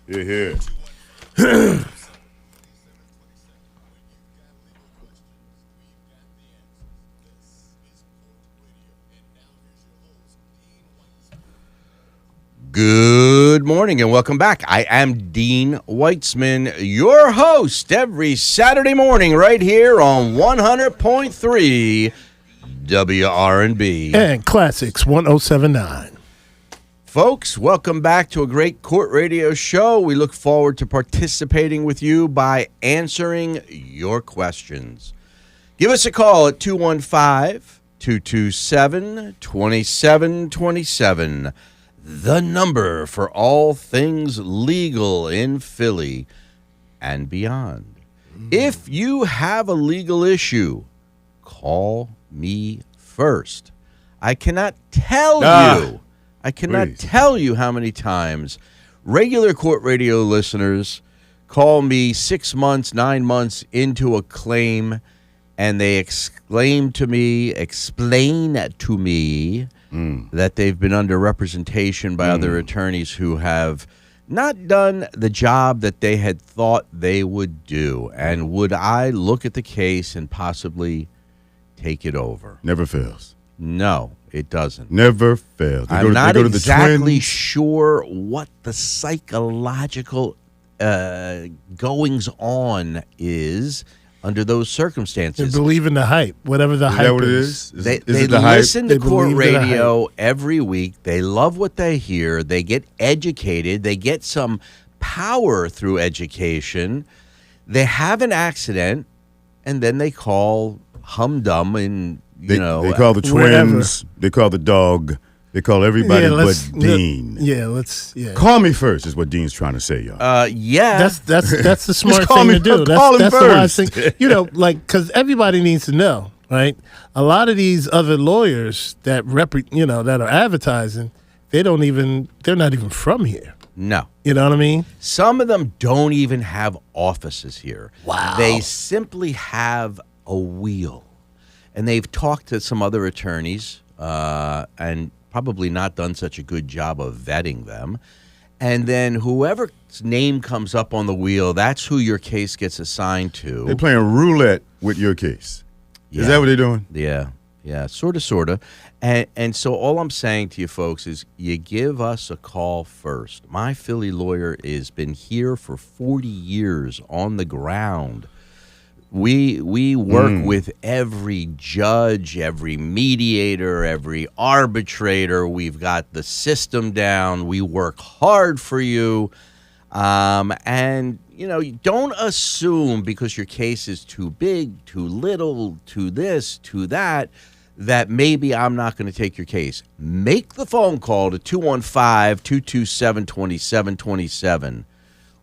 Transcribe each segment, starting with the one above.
Here. Good morning and welcome back. I am Dean Weitzman, your host every Saturday morning right here on 100.3 WRNB. And Classics 1079. Folks, welcome back to a great court radio show. We look forward to participating with you by answering your questions. Give us a call at 215-227-2727. The number for all things legal in Philly and beyond. If you have a legal issue, call me first. I cannot tell you how many times regular court radio listeners call me 6 months, 9 months into a claim, and they explain to me that they've been under representation by other attorneys who have not done the job that they had thought they would do. And would I look at the case and possibly take it over? Never fails. No, it doesn't. Never fails. I'm not exactly sure what the psychological goings on is under those circumstances. They believe in the hype, whatever the hype is. Is that what it is? They it the hype? listen to They court believe in the radio every week. They love what they hear. They get educated. They get some power through education. They have an accident, and then they call humdum and, They call the twins. Wherever. They call the dog. They call everybody but Dean. Call me first is what Dean's trying to say, y'all. Yeah. That's the smart call thing me to do. first. Call him That's the wise first. thing. Because everybody needs to know, right? A lot of these other lawyers that that are advertising, they're not even from here. No. You know what I mean? Some of them don't even have offices here. Wow. They simply have a wheel. And they've talked to some other attorneys and probably not done such a good job of vetting them. And then whoever's name comes up on the wheel, that's who your case gets assigned to. They're playing roulette with your case. Yeah. Is that what they're doing? Yeah, sort of. And so all I'm saying to you folks is you give us a call first. My Philly lawyer has been here for 40 years on the ground. We work with every judge, every mediator, every arbitrator. We've got the system down. We work hard for you. And, don't assume because your case is too big, too little, too this, too that maybe I'm not going to take your case. Make the phone call to 215-227-2727.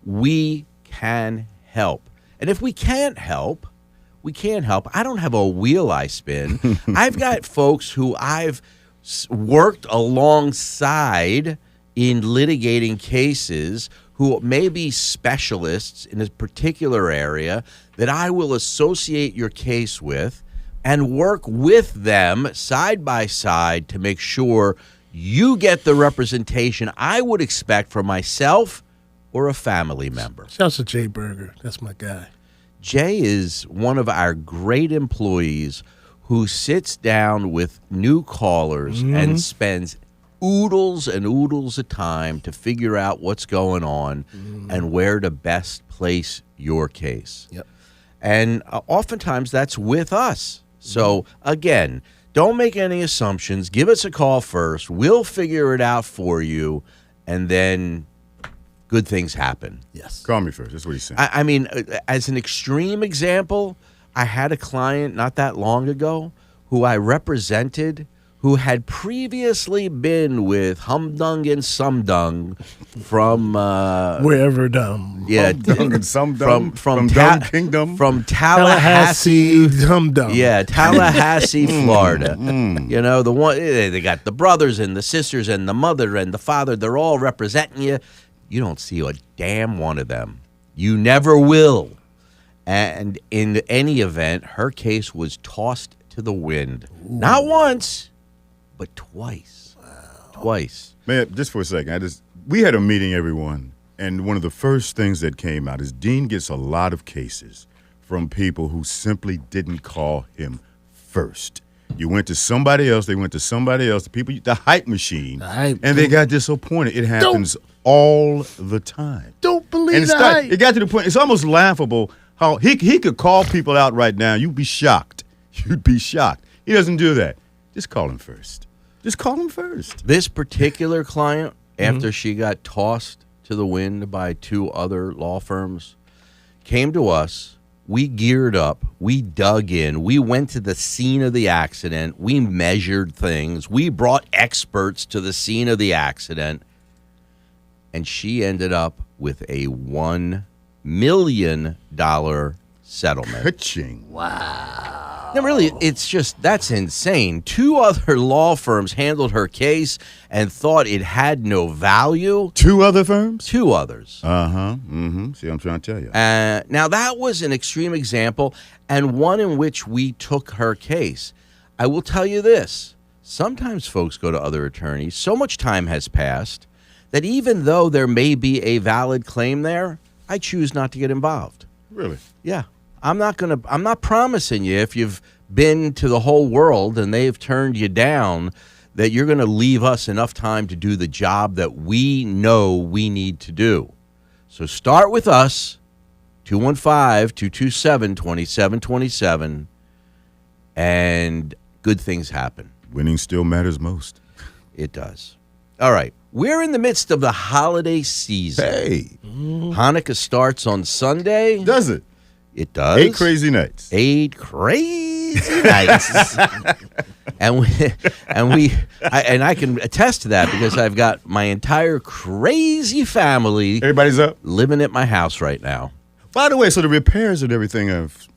We can help. And if we can't help, we can't help. I don't have a wheel I spin. I've got folks who I've worked alongside in litigating cases who may be specialists in a particular area that I will associate your case with and work with them side by side to make sure you get the representation I would expect for myself or a family member. Shouts to Jay Berger. That's my guy. Jay is one of our great employees who sits down with new callers and spends oodles and oodles of time to figure out what's going on and where to best place your case. Yep. And oftentimes that's with us. So, again, don't make any assumptions. Give us a call first. We'll figure it out for you, and then good things happen. Yes. Call me first. That's what he's saying. I mean, as an extreme example, I had a client not that long ago who I represented who had previously been with Humdung and Sumdung from wherever dumb. Yeah, Humdung and Sumdung from Ta- Dung Kingdom. from Tallahassee. Dum-dum. Yeah, Tallahassee, Florida. The one they got the brothers and the sisters and the mother and the father. They're all representing you. You don't see a damn one of them. You never will. And in any event, her case was tossed to the wind. Ooh. Not once, but twice. Wow. Twice. Man, just for a second, we had a meeting, everyone, And one of the first things that came out is Dean gets a lot of cases from people who simply didn't call him first. You went to somebody else, they went to somebody else, the hype machine, and they got disappointed. It happens all the time. Don't believe that. It got to the point, it's almost laughable how he could call people out right now. You'd be shocked. You'd be shocked. He doesn't do that. Just call him first. Just call him first. This particular client, after she got tossed to the wind by 2 other law firms, came to us. We geared up. We dug in. We went to the scene of the accident. We measured things. We brought experts to the scene of the accident. And she ended up with a $1 million settlement. Ka-ching. Wow. No, really, it's just, that's insane. 2 other law firms handled her case and thought it had no value. 2 other firms? 2 others. Uh-huh. Mm-hmm. See what I'm trying to tell you. Now, that was an extreme example and one in which we took her case. I will tell you this. Sometimes folks go to other attorneys. So much time has passed that even though there may be a valid claim there, I choose not to get involved. Really? Yeah. I'm not promising you if you've been to the whole world and they've turned you down that you're going to leave us enough time to do the job that we know we need to do. So start with us, 215-227-2727, and good things happen. Winning still matters most. It does. All right. We're in the midst of the holiday season. Hey. Hanukkah starts on Sunday. Does it? It does. 8 crazy nights. 8 crazy nights. and I can attest to that because I've got my entire crazy family. Everybody's up? Living at my house right now. By the way, so the repairs and everything have...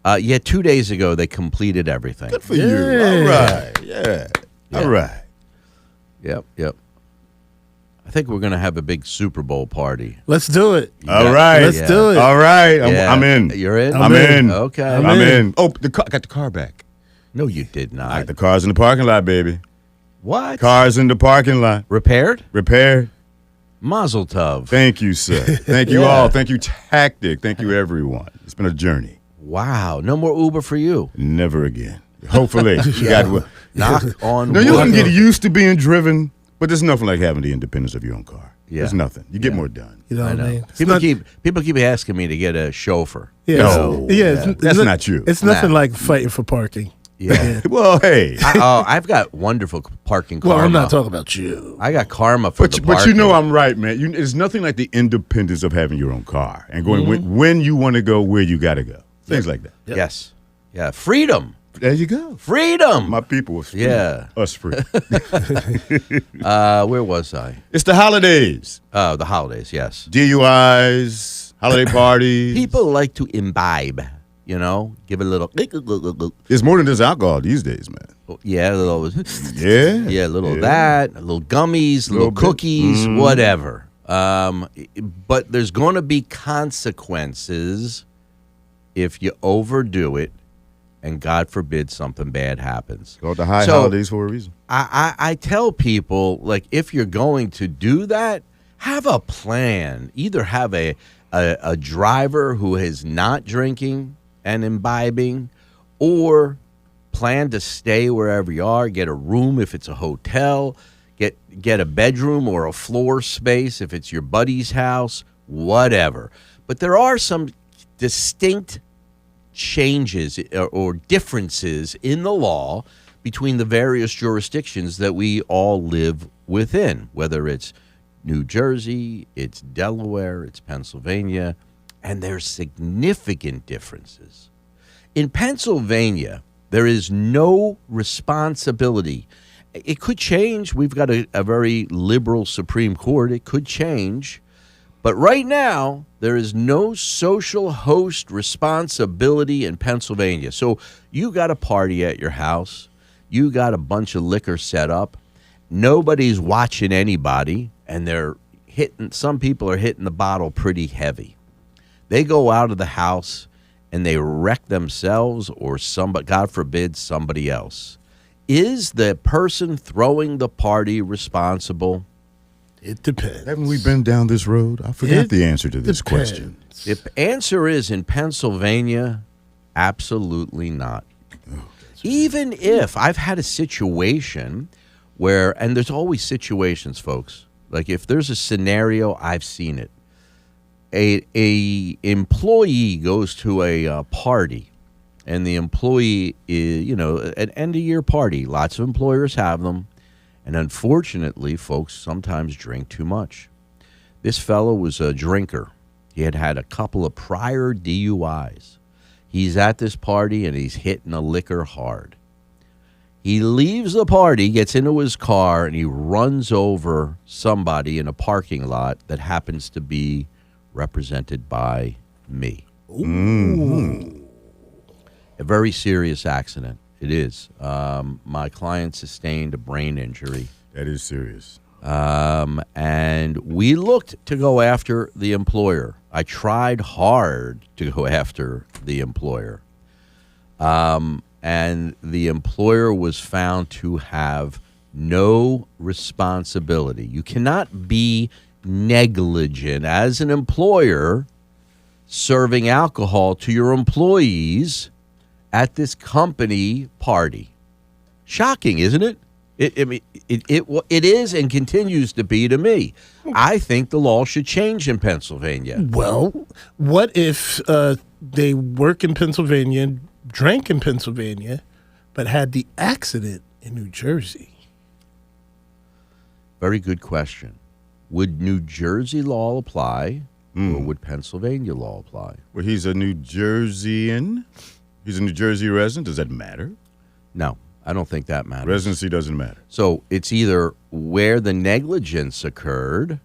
2 days ago, they completed everything. Good for you. All right. Yeah. All right. Yep. I think we're going to have a big Super Bowl party. Let's do it. All right. Let's do it. All right. I'm in. You're in? I'm in. Okay. I'm in. Oh, I got the car back. No, you did not. I got the cars in the parking lot, baby. What? Cars in the parking lot. Repaired? Repaired. Mazel tov. Thank you, sir. Thank you all. Thank you, Tactic. Thank you, everyone. It's been a journey. Wow. No more Uber for you. Never again. Hopefully. Knock on No, wood. you can get used to being driven, but there's nothing like having the independence of your own car. Yeah. There's nothing. You get more done. You know what I mean? People keep asking me to get a chauffeur. Yeah. No. That's not true. It's nothing like fighting for parking. Yeah. Well, hey. I've got wonderful parking karma. Well, I'm not talking about you. I got karma for the parking. But you know I'm right, man. There's nothing like the independence of having your own car and going when you want to go, where you got to go. Things like that. Yep. Yes. Yeah. Freedom. There you go. Freedom. My people was free. Yeah. Us free. Where was I? It's the holidays. Oh, the holidays, yes. DUIs, holiday parties. People like to imbibe, give a little. It's more than just alcohol these days, man. Yeah, a little. Yeah. Yeah, a little of that, a little gummies, a little cookies, whatever. But there's going to be consequences if you overdo it. And God forbid something bad happens. Go to holidays for a reason. I tell people, like, if you're going to do that, have a plan. Either have a driver who is not drinking and imbibing, or plan to stay wherever you are. Get a room if it's a hotel. Get a bedroom or a floor space if it's your buddy's house. Whatever. But there are some distinct changes or differences in the law between the various jurisdictions that we all live within, whether it's New Jersey, it's Delaware, it's Pennsylvania, and there's significant differences. In Pennsylvania, there is no responsibility. It could change. We've got a very liberal Supreme Court. It could change. But right now, there is no social host responsibility in Pennsylvania. So you got a party at your house. You got a bunch of liquor set up. Nobody's watching anybody, and some people are hitting the bottle pretty heavy. They go out of the house, and they wreck themselves or somebody, God forbid, somebody else. Is the person throwing the party responsible? It depends. Haven't we been down this road? I forgot It the answer to this question. depends. The answer is in Pennsylvania, absolutely not. Even if I've had a situation where, and there's always situations, folks. Like if there's a scenario, I've seen it. A employee goes to a party, and the employee is, an end of year party. Lots of employers have them, and unfortunately, folks sometimes drink too much. This fellow was a drinker. He had had a couple of prior DUIs. He's at this party and he's hitting the liquor hard. He leaves the party, gets into his car, and he runs over somebody in a parking lot that happens to be represented by me. Ooh. A very serious accident. It is. My client sustained a brain injury. That is serious. And we looked to go after the employer. I tried hard to go after the employer. And the employer was found to have no responsibility. You cannot be negligent as an employer serving alcohol to your employees at this company party. Shocking, isn't it? It is and continues to be to me. I think the law should change in Pennsylvania. Well, what if they work in Pennsylvania, drank in Pennsylvania, but had the accident in New Jersey? Very good question. Would New Jersey law apply, or would Pennsylvania law apply? Well, he's a New Jerseyan. He's a New Jersey resident. Does that matter? No, I don't think that matters. Residency doesn't matter. So it's either where the negligence occurred,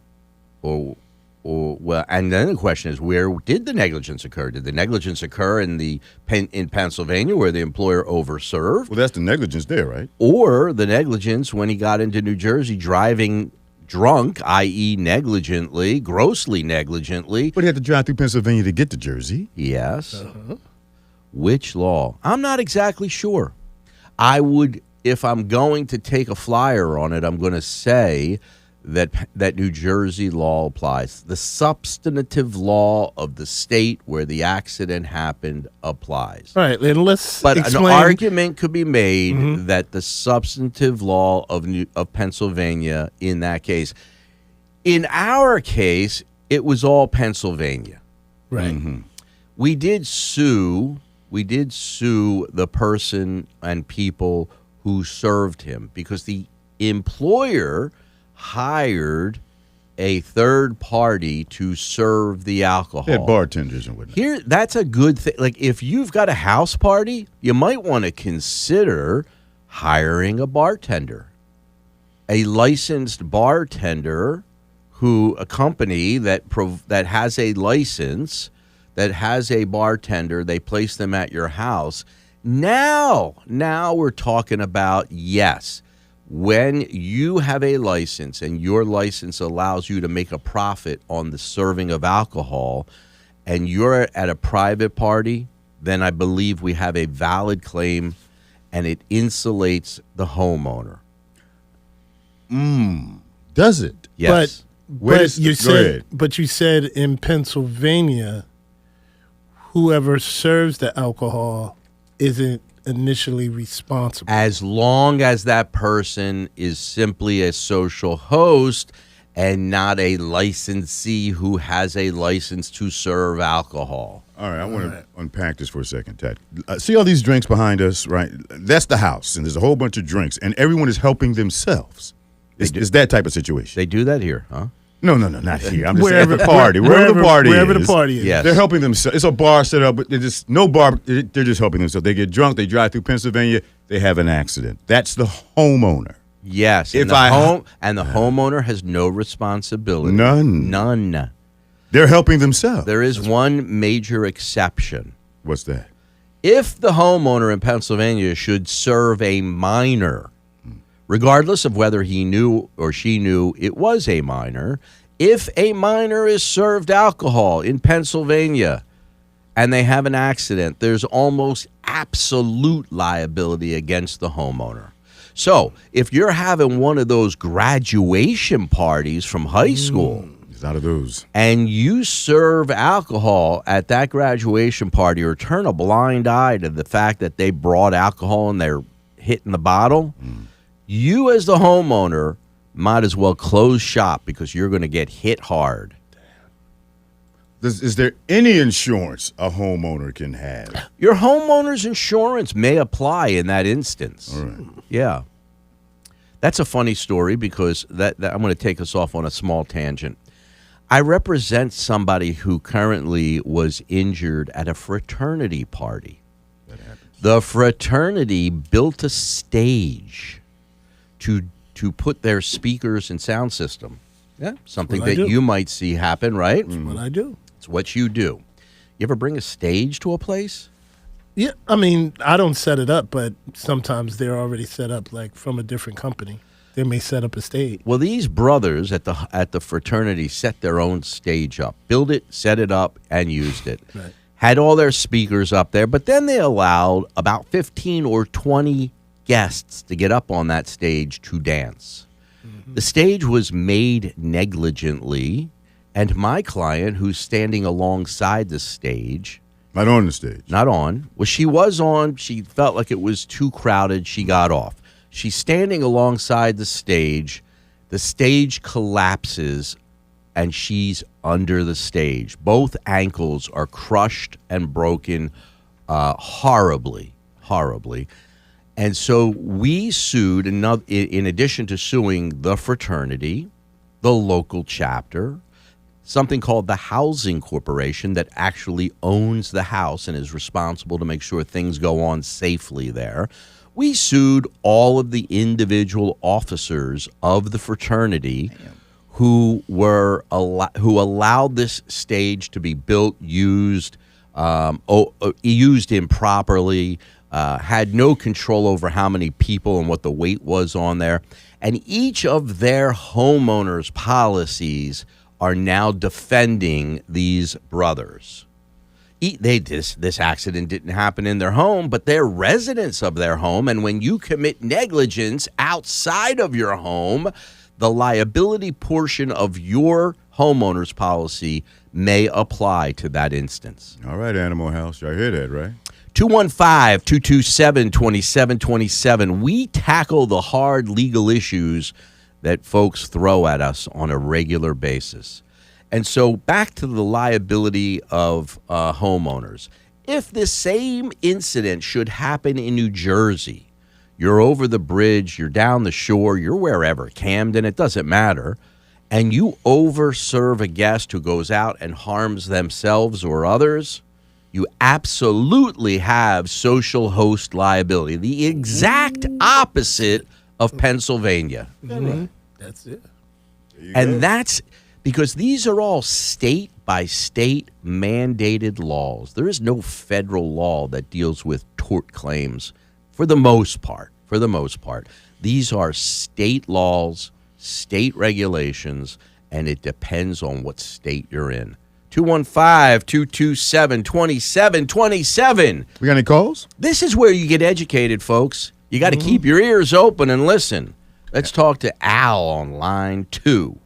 or well, and then the question is, where did the negligence occur? Did the negligence occur in Pennsylvania where the employer overserved, Well, that's the negligence there, right? or the negligence when he got into New Jersey driving drunk, i.e., negligently, grossly negligently? But he had to drive through Pennsylvania to get to Jersey. Yes. Which law? I'm not exactly sure. I would, if I'm going to take a flyer on it, I'm going to say that New Jersey law applies. The substantive law of the state where the accident happened applies. All right, and let's But explain. an argument could be made that the substantive law of Pennsylvania in that case. In our case, it was all Pennsylvania. Right. We did sue the person and people who served him because the employer hired a third party to serve the alcohol. They had bartenders and whatnot. Here, that's a good thing. Like if you've got a house party, you might want to consider hiring a bartender, a licensed bartender a company that has a license, that has a bartender. They place them at your house. Now we're talking about, yes, when you have a license and your license allows you to make a profit on the serving of alcohol and you're at a private party, then I believe we have a valid claim and it insulates the homeowner. Does it? Yes. But you said in Pennsylvania, whoever serves the alcohol isn't initially responsible. As long as that person is simply a social host and not a licensee who has a license to serve alcohol. All right, I want to unpack this for a second, Ted. See all these drinks behind us, right? That's the house, and there's a whole bunch of drinks, and everyone is helping themselves. It's that type of situation. They do that here, huh? No, not here. I'm just saying at the party. Wherever the party is. Yes. They're helping themselves. It's a bar set up, but they're just helping themselves. They get drunk, they drive through Pennsylvania, they have an accident. That's the homeowner. Yes. And the homeowner has no responsibility. None. They're helping themselves. There is one major exception. What's that? If the homeowner in Pennsylvania should serve a minor, regardless of whether he knew or she knew it was a minor, if a minor is served alcohol in Pennsylvania and they have an accident, there's almost absolute liability against the homeowner. So if you're having one of those graduation parties from high school, He's out of those. and you serve alcohol at that graduation party or turn a blind eye to the fact that they brought alcohol and they're hitting the bottle, you as the homeowner might as well close shop because you're going to get hit hard. Is there any insurance a homeowner can have? Your homeowner's insurance may apply in that instance. All right. Yeah. That's a funny story because that I'm going to take us off on a small tangent. I represent somebody who currently was injured at a fraternity party. That happens. The fraternity built a stage to put their speakers and sound system. Yeah, something what I that do. you might see happen, right? That's what I do. It's what you do. You ever bring a stage to a place? Yeah, I mean, I don't set it up, but sometimes they're already set up, like from a different company. They may set up a stage. Well, these brothers at the fraternity set their own stage up, built it, set it up, and used it. Right. Had all their speakers up there, but then they allowed about 15 or 20 guests to get up on that stage to dance. The stage was made negligently, and my client, who's standing alongside the stage, Not on the stage. not on, well, she was on, she felt like it was too crowded, she got off. She's standing alongside the stage collapses, and she's under the stage. Both ankles are crushed and broken horribly. And so we sued, in addition to suing the fraternity, the local chapter, something called the Housing Corporation that actually owns the house and is responsible to make sure things go on safely there. We sued all of the individual officers of the fraternity who allowed this stage to be built, used improperly, had no control over how many people and what the weight was on there. And each of their homeowners' policies are now defending these brothers. This accident didn't happen in their home, but they're residents of their home. And when you commit negligence outside of your home, the liability portion of your homeowner's policy may apply to that instance. All right, Animal House. Y'all hear that, right? 215-227-2727. We tackle the hard legal issues that folks throw at us on a regular basis. And so back to the liability of homeowners. If the same incident should happen in New Jersey, you're over the bridge, you're down the shore, you're wherever, Camden, it doesn't matter, and you overserve a guest who goes out and harms themselves or others, you absolutely have social host liability, the exact opposite of Pennsylvania. Mm-hmm. That's it. And that's because these are all state by state mandated laws. There is no federal law that deals with tort claims for the most part. These are state laws, state regulations, and it depends on what state you're in. 215-227-2727. We got any calls? This is where you get educated, folks. You got to keep your ears open and listen. Let's talk to Al on line 2.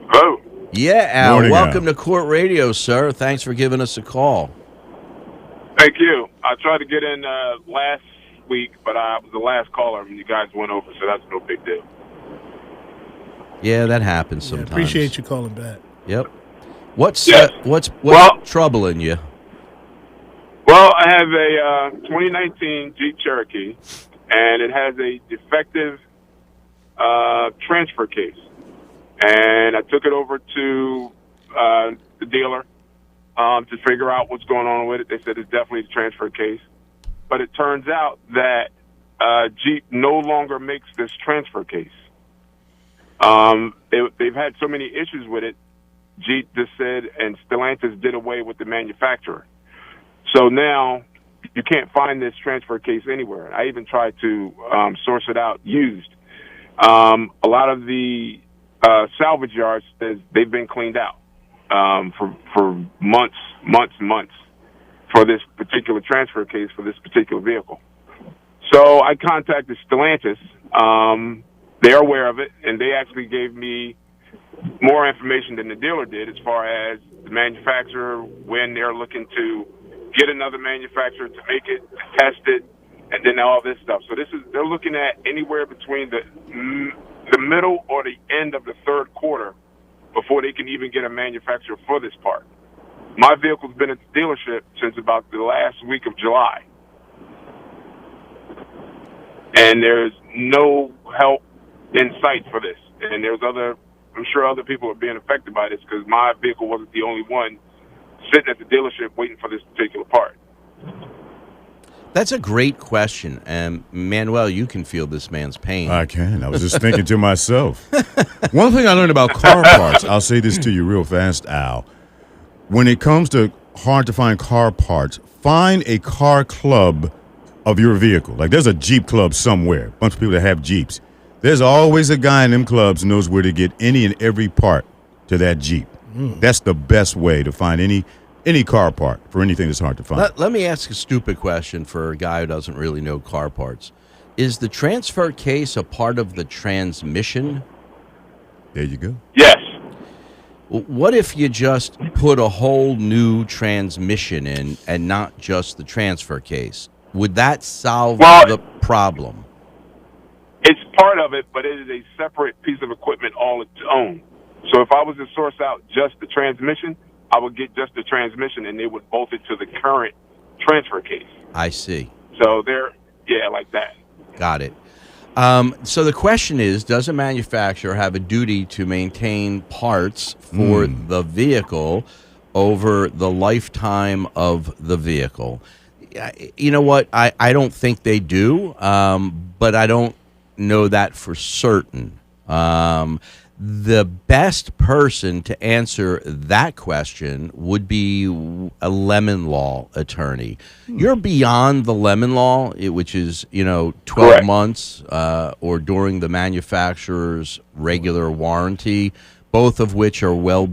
Hello. Yeah, Al. Morning, Welcome Al. to Court Radio, sir. Thanks for giving us a call. Thank you. I tried to get in last week, but I was the last caller when you guys went over, so that's no big deal. Yeah, that happens Yeah, sometimes. appreciate you calling back. Yep. What's Yes. what's Well- troubling you? Well, I have a 2019 Jeep Cherokee, and it has a defective transfer case. And I took it over to the dealer to figure out what's going on with it. They said it's definitely a transfer case. But it turns out that Jeep no longer makes this transfer case. They've had so many issues with it. Jeep just said, and Stellantis did away with the manufacturer. So now you can't find this transfer case anywhere. I even tried to source it out used. A lot of the salvage yards, they've been cleaned out for months for this particular transfer case for this particular vehicle. So I contacted Stellantis. They're aware of it, and they actually gave me more information than the dealer did as far as the manufacturer, when they're looking to get another manufacturer to make it, to test it, and then all this stuff. So they're looking at anywhere between the middle or the end of the third quarter before they can even get a manufacturer for this part. My vehicle's been at the dealership since about the last week of July. And there's no help in sight for this. And I'm sure other people are being affected by this because my vehicle wasn't the only one sitting at the dealership waiting for this particular part. That's a great question. And Manuel, you can feel this man's pain. I can. I was just thinking to myself. One thing I learned about car parts, I'll say this to you real fast, Al. When it comes to hard to find car parts, find a car club of your vehicle. Like there's a Jeep club somewhere, a bunch of people that have Jeeps. There's always a guy in them clubs who knows where to get any and every part to that Jeep. That's the best way to find any car part for anything that's hard to find. Let me ask a stupid question for a guy who doesn't really know car parts. Is the transfer case a part of the transmission? There you go. Yes. What if you just put a whole new transmission in and not just the transfer case? Would that solve the problem? It's part of it, but it is a separate piece of equipment all its own. So if I was to source out just the transmission, I would get just the transmission, and they would bolt it to the current transfer case. I see. So like that. Got it. So the question is, does a manufacturer have a duty to maintain parts for the vehicle over the lifetime of the vehicle? You know what? I don't think they do, but I don't know that for certain. The best person to answer that question would be a lemon law attorney. You're beyond the lemon law, which is 12 Correct. months or during the manufacturer's regular warranty, both of which you're well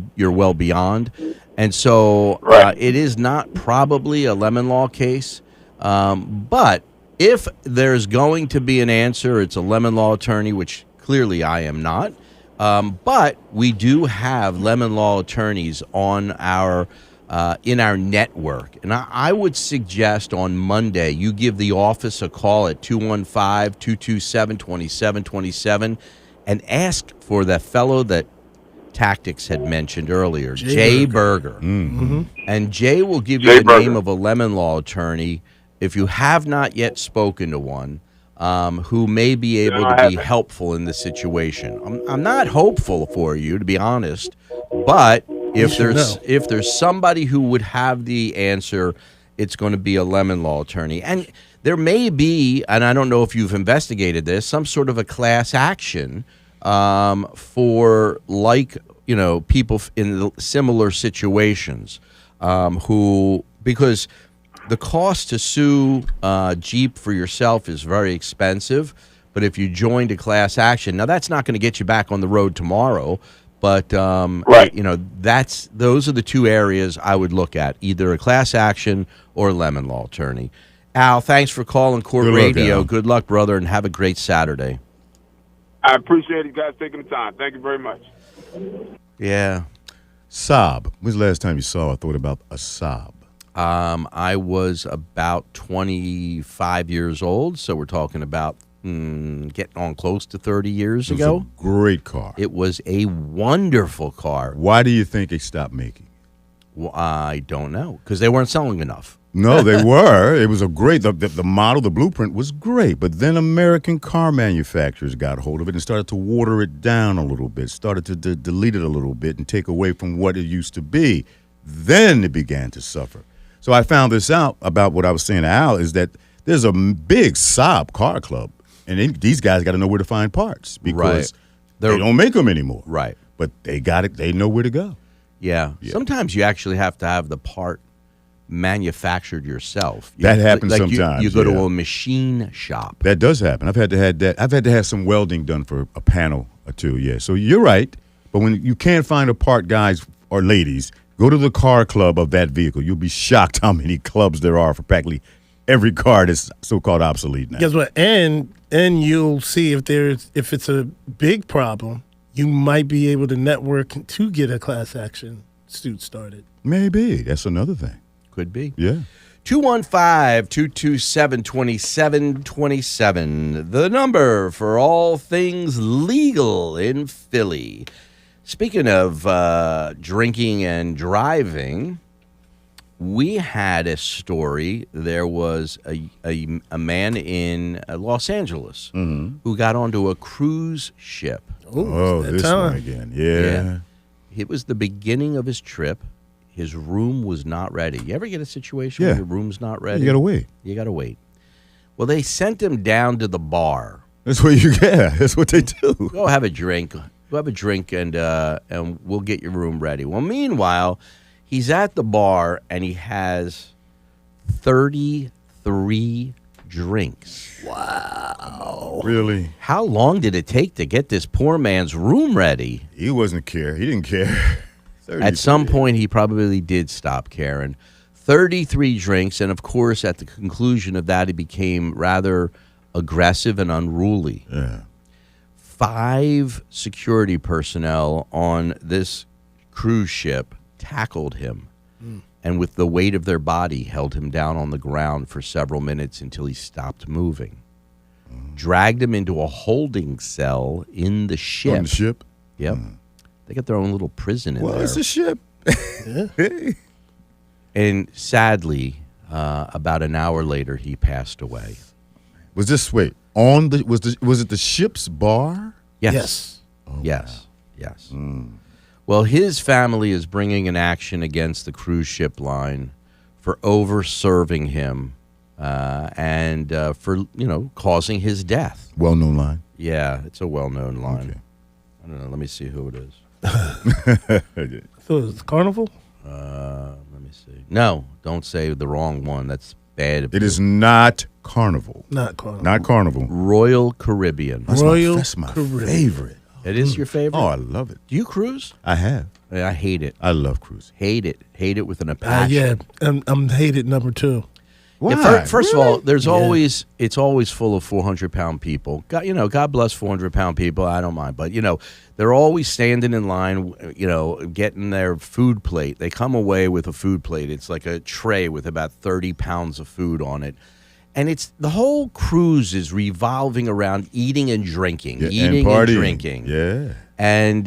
beyond. And so it is not probably a lemon law case, but if there's going to be an answer, it's a lemon law attorney, which clearly I am not. But we do have lemon law attorneys on in our network. And I would suggest on Monday you give the office a call at 215-227-2727 and ask for that fellow that Tactics had mentioned earlier, Jay Berger. Mm-hmm. And Jay will give you the name of a lemon law attorney if you have not yet spoken to one. Who may be able to be helpful in this situation. I'm not hopeful for you, to be honest, but if there's somebody who would have the answer, it's going to be a lemon law attorney. And there may be, and I don't know if you've investigated this, some sort of a class action for people in similar situations because the cost to sue Jeep for yourself is very expensive, but if you joined a class action, now that's not going to get you back on the road tomorrow, but those are the two areas I would look at, either a class action or a lemon law attorney. Al, thanks for calling Court Radio. Good luck, brother, and have a great Saturday. I appreciate you guys taking the time. Thank you very much. Yeah. Saab. When's the last time you saw or thought about a Saab? I was about 25 years old, so we're talking about getting on close to 30 years ago. It was a great car. It was a wonderful car. Why do you think they stopped making? Well, I don't know, because they weren't selling enough. No, they were. It was a great, the model, the blueprint was great, but then American car manufacturers got hold of it and started to water it down a little bit, started to delete it a little bit and take away from what it used to be. Then it began to suffer. So I found this out about what I was saying to Al, is that there's a big Saab car club, and these guys got to know where to find parts because they don't make them anymore. Right. But they got it. They know where to go. Yeah. Sometimes you actually have to have the part manufactured yourself. That happens sometimes. You go to a machine shop. That does happen. I've had to have some welding done for a panel or two. Yeah. So you're right. But when you can't find a part, guys or ladies, go to the car club of that vehicle. You'll be shocked how many clubs there are for practically every car that's so-called obsolete now. Guess what? And you'll see if it's a big problem, you might be able to network to get a class action suit started. Maybe. That's another thing. Could be. Yeah. 215-227-2727, the number for all things legal in Philly. Speaking of drinking and driving, we had a story. There was a man in Los Angeles who got onto a cruise ship. Oh, that this time. one again. Yeah. It was the beginning of his trip. His room was not ready. You ever get a situation where Yeah. your room's not ready? You got to wait. You got to wait. Well, they sent him down to the bar. That's what you get. That's what they do. Go have a drink. Go have a drink, and we'll get your room ready. Well, meanwhile, he's at the bar, and he has 33 drinks. Really? How long did it take to get this poor man's room ready? He wasn't care. He didn't care. At some point, he probably did stop caring. 33 drinks, and of course, at the conclusion of that, he became rather aggressive and unruly. Yeah. 5 security personnel on this cruise ship tackled him, and with the weight of their body, held him down on the ground for several minutes until he stopped moving. Dragged him into a holding cell in the ship. On the ship? Yep. They got their own little prison in Well, there. it's a ship. And sadly, about an hour later, he passed away. Was this, was it the ship's bar? Yes. Yes. Well, his family is bringing an action against the cruise ship line for over-serving him and for, causing his death. Well-known line. Yeah, it's a well-known line. Okay. I don't know. Let me see who it is. So it's Carnival? Let me see. No, don't say the wrong one. That's bad. It is not Carnival. Not Carnival. Not Carnival. Royal Caribbean. Royal my Caribbean. favorite. It is your favorite? Oh, I love it. Do you cruise? I have. I hate it. I love cruising. Hate it. Hate it with an passion. Yeah, I'm hated number 2. Why? Yeah, first of all, there's Yeah. it's always full of 400-pound people. God bless 400-pound people. I don't mind, but they're always standing in line. Getting their food plate. They come away with a food plate. It's like a tray with about 30 pounds of food on it, and it's the whole cruise is revolving around eating and drinking, Yeah, eating and partying. drinking. Yeah. And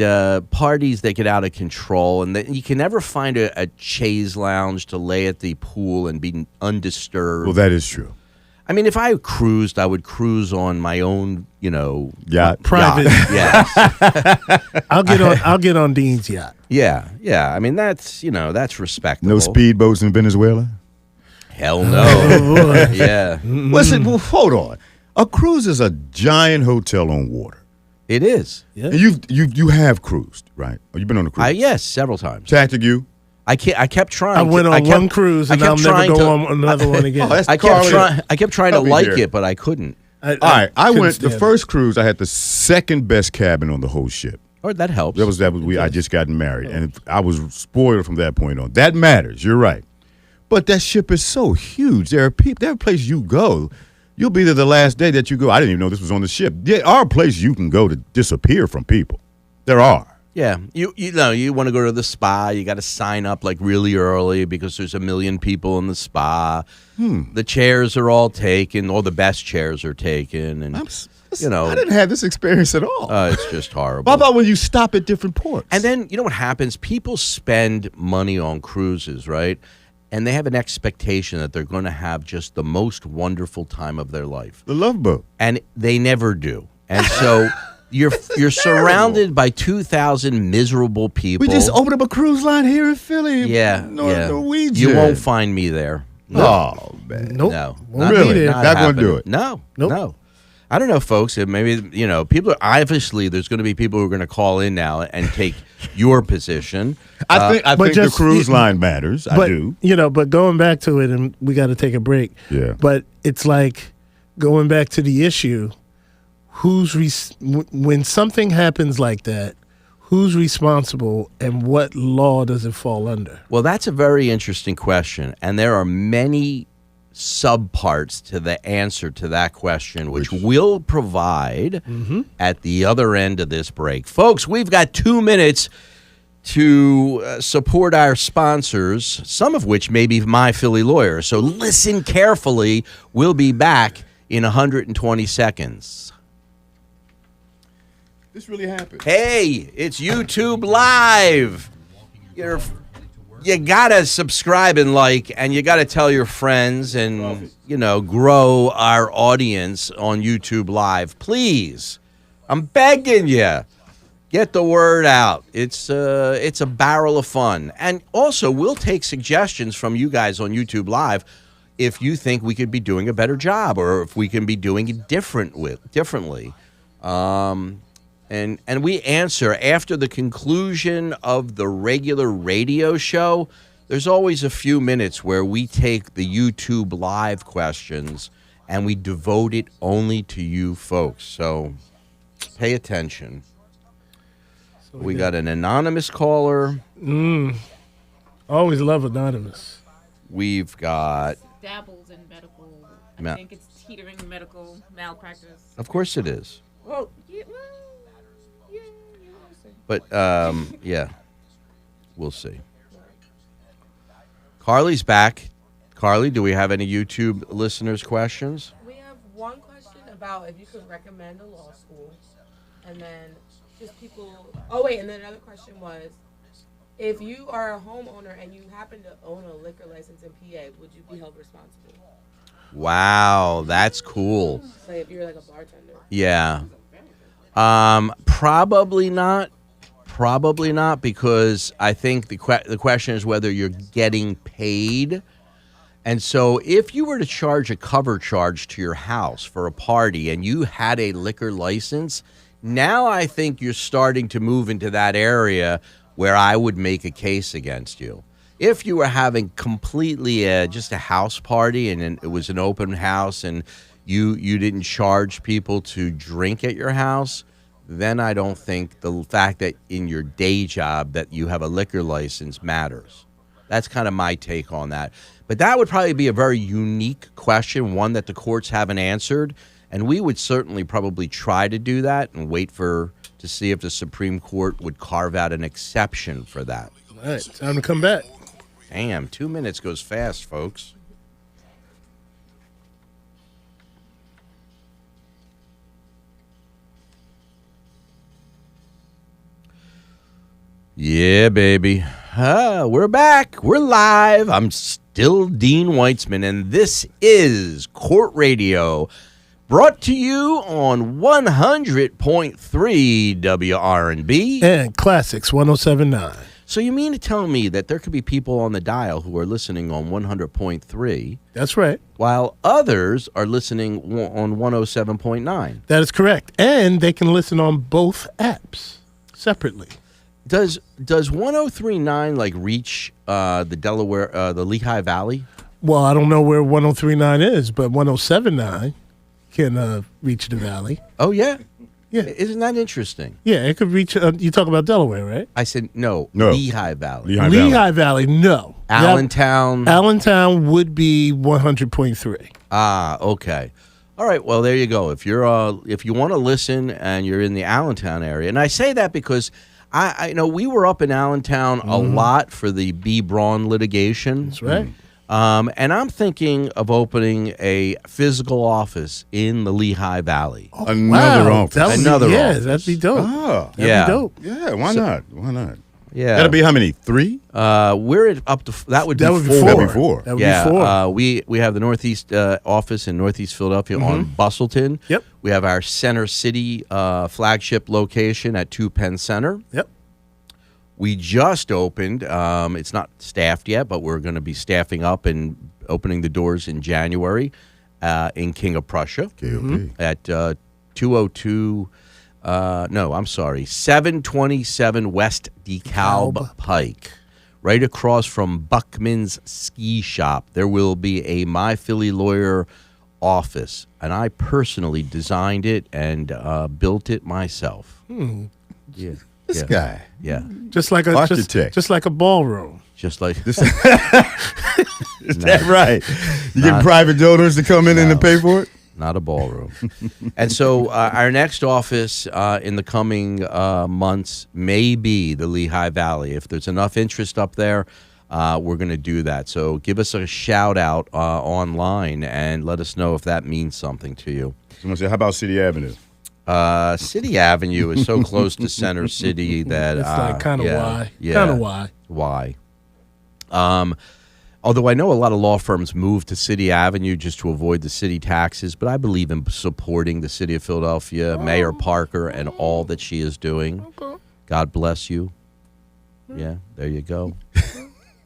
parties that get out of control, and you can never find a chaise lounge to lay at the pool and be undisturbed. Well, that is true. I mean, if I cruised, I would cruise on my own, Yacht. Private. Yes. I'll get on Dean's yacht. Yeah. I mean, that's respectable. No speedboats in Venezuela? Hell no. Oh, boy. Yeah, Listen, well, hold on. A cruise is a giant hotel on water. it is. Yeah. And you have cruised, right? Oh, you've been on a cruise. Yes, several times. Tactic you? I kept trying. I went on one cruise and I'll never go on another one again. Oh, that's I kept Carly. trying to Help me like here. it, but I couldn't. All right, I couldn't went the stand first cruise. I had the second best cabin on the whole ship. Or that helps. I just gotten married, and I was spoiled from that point on. That matters. You're right, but that ship is so huge. There are people. There are places you go. You'll be there the last day that you go. I didn't even know this was on the ship. There are places you can go to disappear from people. There are. Yeah, you want to go to the spa, you got to sign up like really early because there's 1 million people in the spa. The chairs are all taken, all the best chairs are taken, and I know, didn't have this experience at all. it's just horrible. What about when you stop at different ports? And then you know what happens? People spend money on cruises, right? And they have an expectation that they're going to have just the most wonderful time of their life, the Love Boat. and they never do. And so you're surrounded by 2,000 miserable people. We just opened up a cruise line here in Philly. Yeah. Norwegian. You won't find me there. Oh man. Nope. No. Won't Really? be there. Not gonna happening. do it. No. Nope. No. I don't know, folks. Maybe, people are obviously there's going to be people who are going to call in now and take your position. I think but the just- cruise line matters. I But do. but going back to it, and we got to take a break. Yeah. But it's like going back to the issue: when something happens like that, who's responsible, and what law does it fall under? Well, that's a very interesting question, and there are many subparts to the answer to that question, which we'll provide at the other end of this break. Folks, we've got 2 minutes to support our sponsors, some of which may be My Philly Lawyer. So listen carefully. We'll be back in 120 seconds. This really happened. Hey, it's YouTube Live. You gotta subscribe and like, and you gotta tell your friends, and grow our audience on YouTube Live, please. I'm begging you, get the word out. It's a barrel of fun, and also we'll take suggestions from you guys on YouTube Live if you think we could be doing a better job, or if we can be doing it differently. And we answer after the conclusion of the regular radio show. There's always a few minutes where we take the YouTube Live questions and we devote it only to you folks. So pay attention. We got an anonymous caller. Always love anonymous. We've got... Dabbles in medical. I think it's teetering medical malpractice. Of course it is. Well, yeah. But, yeah, we'll see. Carly's back. Carly, do we have any YouTube listeners' questions? We have one question about if you could recommend a law school, and then just people. Oh wait, and then another question was, if you are a homeowner and you happen to own a liquor license in PA, would you be held responsible? Wow, that's cool. Like if you're like a bartender. Yeah. Probably not. Probably not, because I think the question is whether you're getting paid. And so if you were to charge a cover charge to your house for a party and you had a liquor license, now I think you're starting to move into that area where I would make a case against you. If you were having completely just a house party and it was an open house and you didn't charge people to drink at your house, then I don't think the fact that in your day job that you have a liquor license matters. That's kind of my take on that. But that would probably be a very unique question, one that the courts haven't answered, and we would certainly probably try to do that and wait to see if the Supreme Court would carve out an exception for that. All right, time to come back. Damn, 2 minutes goes fast, folks. Yeah, baby. We're back. We're live. I'm still Dean Weitzman, and this is Court Radio, brought to you on 100.3 WRNB. And Classics 107.9. So you mean to tell me that there could be people on the dial who are listening on 100.3, That's right. while others are listening on 107.9? That is correct. And they can listen on both apps separately. Does 103.9 like reach the Delaware, the Lehigh Valley? Well, I don't know where 103.9 is, but 107.9 can reach the valley. Oh yeah, Yeah. Isn't that interesting? Yeah, it could reach. You talk about Delaware, right? I said no. No. Lehigh Valley. Lehigh Valley, no. Allentown. Allentown would be 100.3. Ah, okay. All right. Well, there you go. If you want to listen and you're in the Allentown area, and I say that because I know we were up in Allentown a lot for the B. Braun litigation. That's right. And I'm thinking of opening a physical office in the Lehigh Valley. Another office. Another yeah, office. that'd be dope. Ah, That'd Yeah. be dope. yeah. Why not? Why not? Yeah. That'll be how many? 3? We're at up to that would be That would be four. four. That'd be four. That would Yeah, be four. we have the Northeast office in Northeast Philadelphia on Bustleton. Yep. We have our Center City flagship location at 2 Penn Center. Yep. We just opened. It's not staffed yet, but we're going to be staffing up and opening the doors in January in King of Prussia KOP. at 202. No, I'm sorry, 727 West DeKalb Pike, right across from Buckman's Ski Shop. There will be a My Philly Lawyer office, and I personally designed it and built it myself. Yeah. This Yeah. guy. Yeah, Just like a Architect. just like a ballroom. just like Is that right? You Not- get private donors to come in and No. to pay for it? not a ballroom. And so our next office in the coming months may be the Lehigh Valley. If there's enough interest up there, we're going to do that. So give us a shout out online and let us know if that means something to you. Someone said, how about City Avenue? City Avenue is so close to Center City that It's like kind of why. Yeah. Kind of why. Why? Although I know a lot of law firms move to City Avenue just to avoid the city taxes, but I believe in supporting the city of Philadelphia, Mayor Parker, and all that she is doing. God bless you. Yeah, there you go.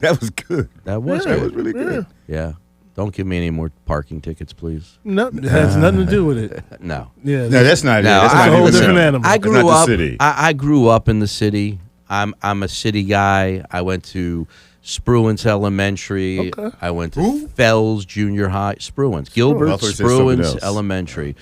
That was good. That was That good. was really good. Yeah. Don't give me any more parking tickets, please. No, it has nothing to do with it. No. Yeah. No, that's not it. No, That's I- not a whole it. different animal. I That's not grew the up. city. I grew up in the city. I'm a city guy. I went to Spruance Elementary. Okay. I went to Who? Fells Junior High. Spruance. I Gilbert thought you said something Spruance else. Elementary.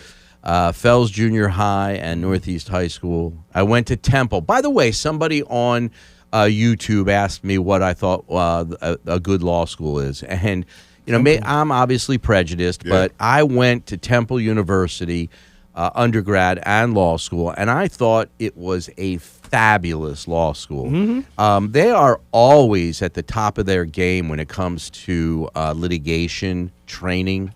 Fells Junior High and Northeast High School. I went to Temple. By the way, somebody on YouTube asked me what I thought a good law school is, and I'm obviously prejudiced, Yeah. but I went to Temple University, undergrad and law school, and I thought it was a fabulous law school. They are always at the top of their game when it comes to litigation training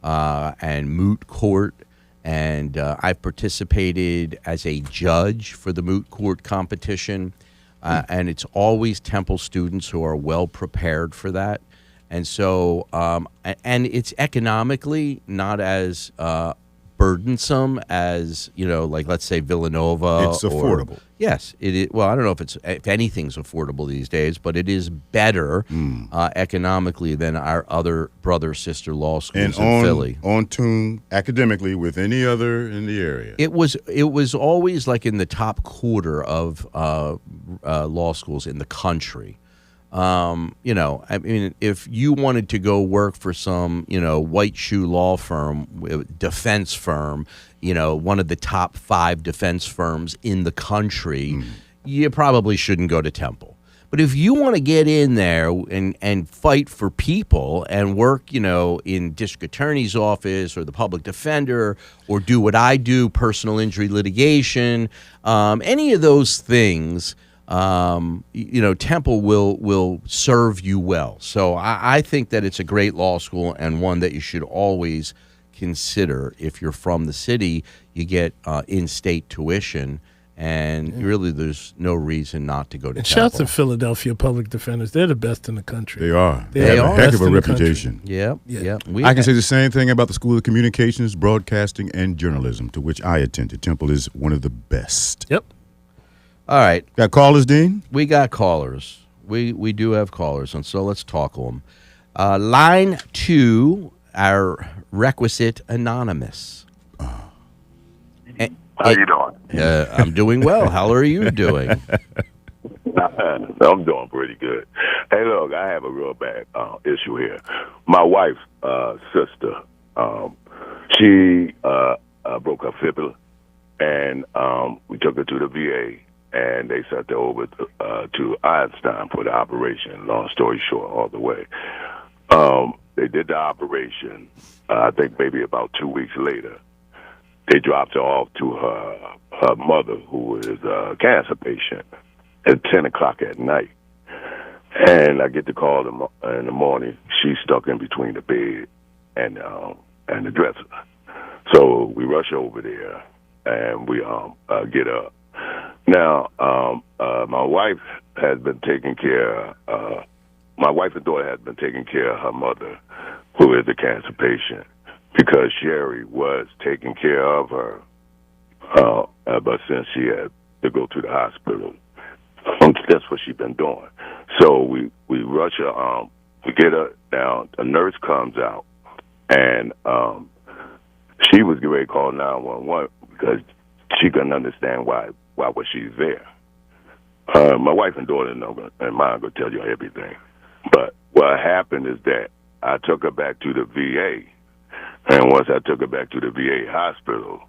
and moot court. And I've participated as a judge for the moot court competition. And it's always Temple students who are well prepared for that. And so, and it's economically not as burdensome as, like, let's say Villanova. It's affordable. Yes, it is. Well, I don't know if anything's affordable these days, but it is better economically than our other brother-sister law schools And in Philly. on tune academically with any other in the area. It was always like in the top quarter of law schools in the country. I mean, if you wanted to go work for some, white shoe law firm, defense firm, one of the top 5 defense firms in the country, you probably shouldn't go to Temple. But if you want to get in there and fight for people and work, in district attorney's office or the public defender, or do what I do, personal injury litigation, any of those things, Temple will serve you well. So I think that it's a great law school and one that you should always consider. If you're from the city, you get in-state tuition, and really there's no reason not to go to And Temple. shouts to Philadelphia public defenders. They're the best in the country. They are. They They have are a heck best of a in the country. reputation. Yeah. I can say the same thing about the School of Communications, Broadcasting, and Journalism, to which I attended. Temple is one of the best. Yep. All right, Got callers, Dean? we got callers. We do have callers, and so let's talk to them. Line 2, our requisite anonymous. How you doing? I'm doing well. How are you doing? I'm doing pretty good. Hey, look, I have a real bad issue here. My wife's sister, she broke her fibula, and we took her to the VA, and they sent her over to Einstein for the operation. Long story short, all the way. They did the operation, I think maybe about 2 weeks later. They dropped her off to her mother, who is a cancer patient, at 10 o'clock at night. And I get the call in the morning. She's stuck in between the bed and the dresser. So we rush over there, and we get up. Now, my wife has been taking care. My wife and daughter has been taking care of her mother, who is a cancer patient, because Sherry was taking care of her. But since she had to go to the hospital, that's what she's been doing. So we rush her. We get her down. A nurse comes out, and she was getting ready to call 911 because she couldn't understand why was she there. My wife and daughter and mom will tell you everything. But what happened is that I took her back to the VA, and once I took her back to the VA hospital,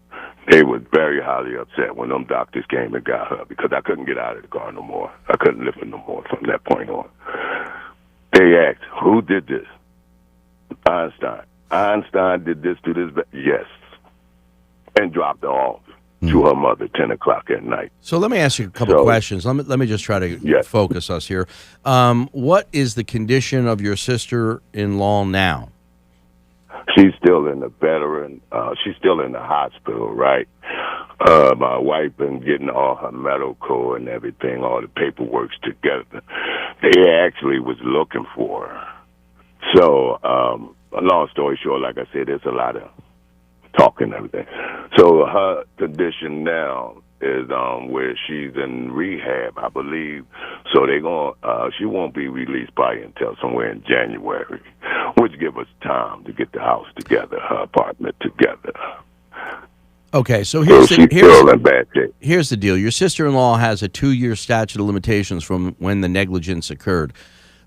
They was very highly upset when them doctors came and got her because I couldn't get out of the car no more. I couldn't lift her no more from that point on. They asked, who did this? Einstein. Einstein did this to this. Yes. And dropped her off to her mother 10 o'clock at night. So let me ask you a couple questions. Let me just try to focus us here. What is the condition of your sister-in-law now? She's still in the veteran. She's still in the hospital, right? My wife been getting all her medical and everything, all the paperwork together. They actually was looking for her. So, long story short, like I said, there's a lot of talking and everything. So her condition now is where she's in rehab, I believe. So she won't be released probably until somewhere in January, which give us time to get the house together, her apartment together. Okay, so She's still in bad shape. Here's the deal. Your sister-in-law has a 2-year statute of limitations from when the negligence occurred.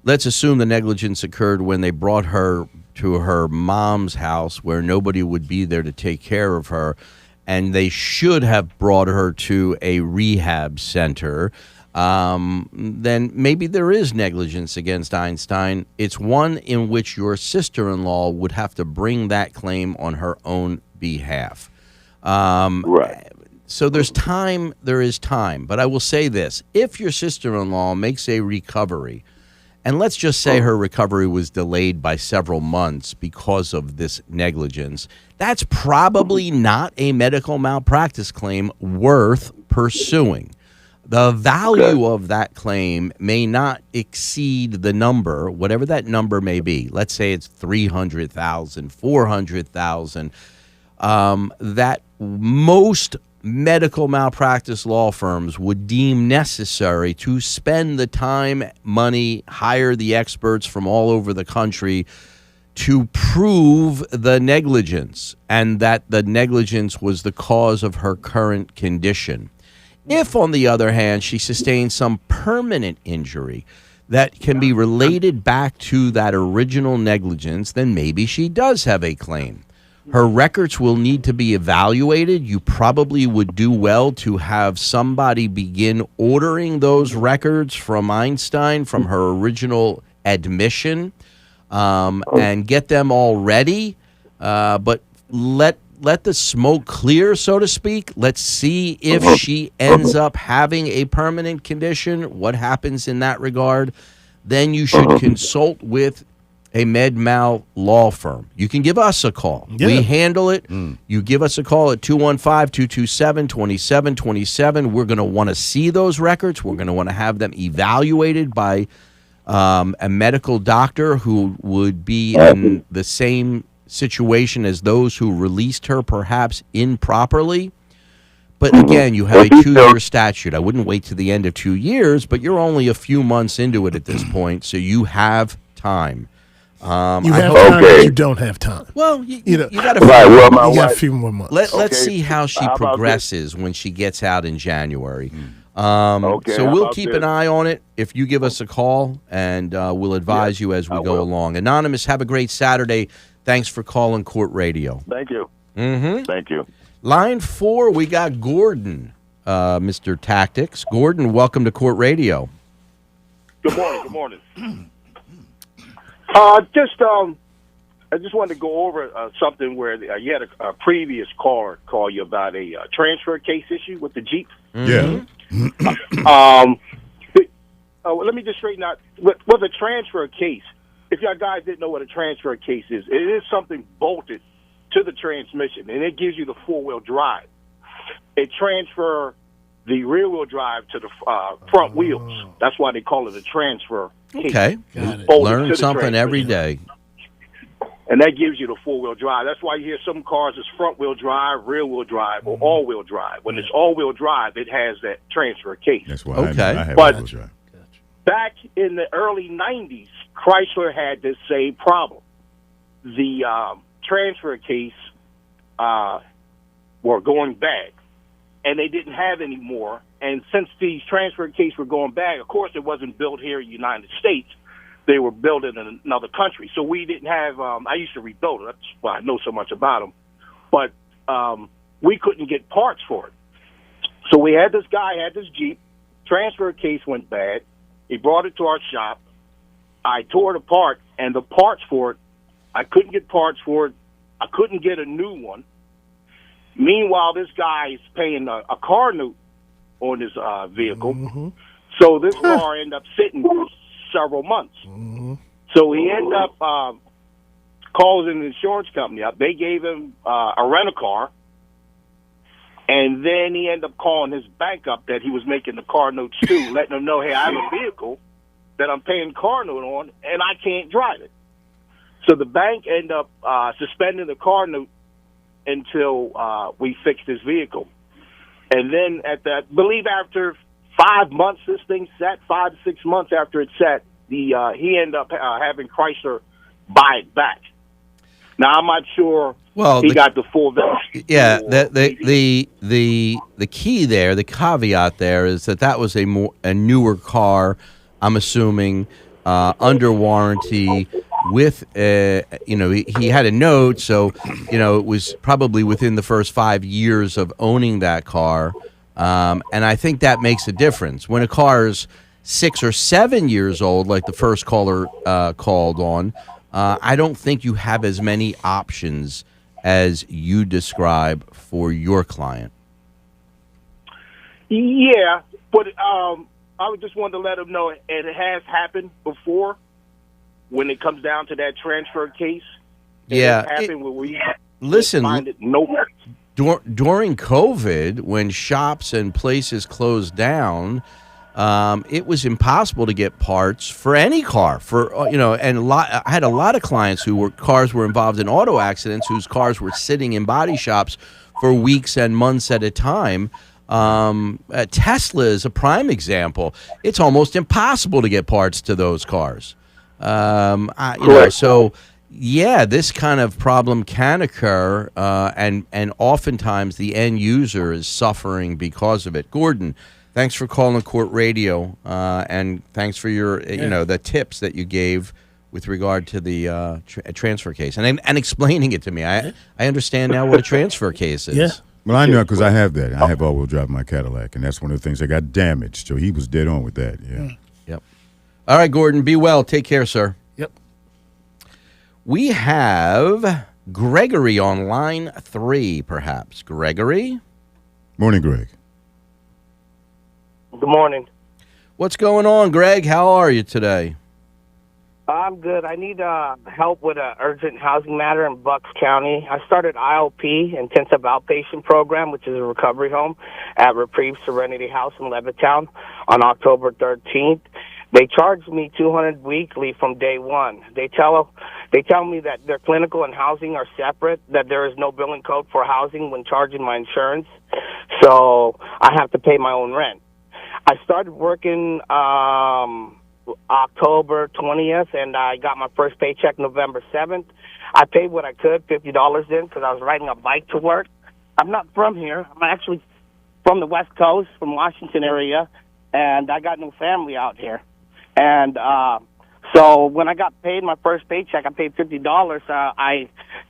Let's assume the negligence occurred when they brought her to her mom's house where nobody would be there to take care of her, and they should have brought her to a rehab center. Then maybe there is negligence against Einstein. It's one in which your sister-in-law would have to bring that claim on her own behalf. Right. So there is time. But I will say this. If your sister-in-law makes a recovery, and let's just say her recovery was delayed by several months because of this negligence, that's probably not a medical malpractice claim worth pursuing. The value of that claim may not exceed the number, whatever that number may be. Let's say it's $300,000, $400,000. That most medical malpractice law firms would deem necessary to spend the time, money, hire the experts from all over the country to prove the negligence and that the negligence was the cause of her current condition. If, on the other hand, she sustains some permanent injury that can be related back to that original negligence, then maybe she does have a claim. Her records will need to be evaluated. You probably would do well to have somebody begin ordering those records from Einstein, from her original admission, and get them all ready. But let the smoke clear, so to speak. Let's see if she ends up having a permanent condition, what happens in that regard. Then you should consult with a med-mal law firm. You can give us a call. Yeah. We handle it. You give us a call at 215-227-2727. We're going to want to see those records. We're going to want to have them evaluated by a medical doctor who would be in the same situation as those who released her, perhaps improperly. But again, you have a 2-year statute. I wouldn't wait to the end of 2 years, but you're only a few months into it at this point, so you have time. You have time, but you don't have time. Well, you got a few more months. Let's see how she progresses when she gets out in January. So we'll keep an eye on it if you give us a call, and we'll advise you as we go along. Anonymous, have a great Saturday. Thanks for calling Court Radio. Thank you. Thank you. Line 4, we got Gordon, Mr. Tactics. Gordon, welcome to Court Radio. Good morning. I just wanted to go over something where you had a previous caller call you about a transfer case issue with the Jeep. Yeah. Let me just straighten out. With a transfer case, if y'all guys didn't know what a transfer case is, it is something bolted to the transmission, and it gives you the four-wheel drive. It transfer the rear-wheel drive to the front wheels. That's why they call it a transfer case. Okay. Learn something every day. And that gives you the four-wheel drive. That's why you hear some cars is front-wheel drive, rear-wheel drive, or all-wheel drive. When it's all-wheel drive, it has that transfer case. That's why I have but all-wheel drive. Back in the early 90s, Chrysler had this same problem. The transfer case were going bad, and they didn't have any more. And since these transfer cases were going bad, of course, it wasn't built here in the United States. They were built in another country. So we didn't have I used to rebuild it. That's why I know so much about them. But we couldn't get parts for it. So we had this guy, had this Jeep, transfer case went bad. He brought it to our shop. I tore it apart, and the parts for it, I couldn't get parts for it. I couldn't get a new one. Meanwhile, this guy is paying a car note on his vehicle. Mm-hmm. So this car ended up sitting for several months. Mm-hmm. So he ended up calling an insurance company up. They gave him a rent-a-car. And then he ended up calling his bank up that he was making the car notes to, letting them know, hey, I have a vehicle that I'm paying car note on, and I can't drive it. So the bank ended up suspending the car note until we fixed his vehicle. And then I believe after 5 months, this thing sat, 5 to 6 months after it sat, he ended up having Chrysler buy it back. Now, I'm not sure he got the full value. Yeah, the key there, the caveat there is that was a newer car, I'm assuming, under warranty with, he had a note, so, it was probably within the first 5 years of owning that car. And I think that makes a difference. When a car is 6 or 7 years old, like the first caller called on, I don't think you have as many options as you describe for your client. Yeah, but I just wanted to let them know, and it has happened before when it comes down to that transfer case. Yeah. It happened when we listen, find it. Nope. During COVID, when shops and places closed down, it was impossible to get parts for any car. I had a lot of clients cars were involved in auto accidents whose cars were sitting in body shops for weeks and months at a time. Tesla is a prime example. It's almost impossible to get parts to those cars. So yeah, this kind of problem can occur, and oftentimes the end user is suffering because of it. Gordon, thanks for calling Court Radio, and thanks for your, the tips that you gave with regard to the transfer case and explaining it to me. I understand now what a transfer case is. Yeah. Well, I know because I have that. I have all-wheel drive in my Cadillac, and that's one of the things that got damaged. So he was dead on with that. Yeah. Yep. All right, Gordon. Be well. Take care, sir. Yep. We have Gregory on line 3, perhaps. Gregory. Morning, Greg. Good morning. What's going on, Greg? How are you today? I'm good. I need help with an urgent housing matter in Bucks County. I started IOP, Intensive Outpatient Program, which is a recovery home at Reprieve Serenity House in Levittown on October 13th. They charged me $200 weekly from day one. They tell me that their clinical and housing are separate, that there is no billing code for housing when charging my insurance, so I have to pay my own rent. I started working October 20th, and I got my first paycheck November 7th. I paid what I could, $50 in, because I was riding a bike to work. I'm not from here. I'm actually from the West Coast, from Washington area, and I got no family out here. And so when I got paid my first paycheck, I paid $50. I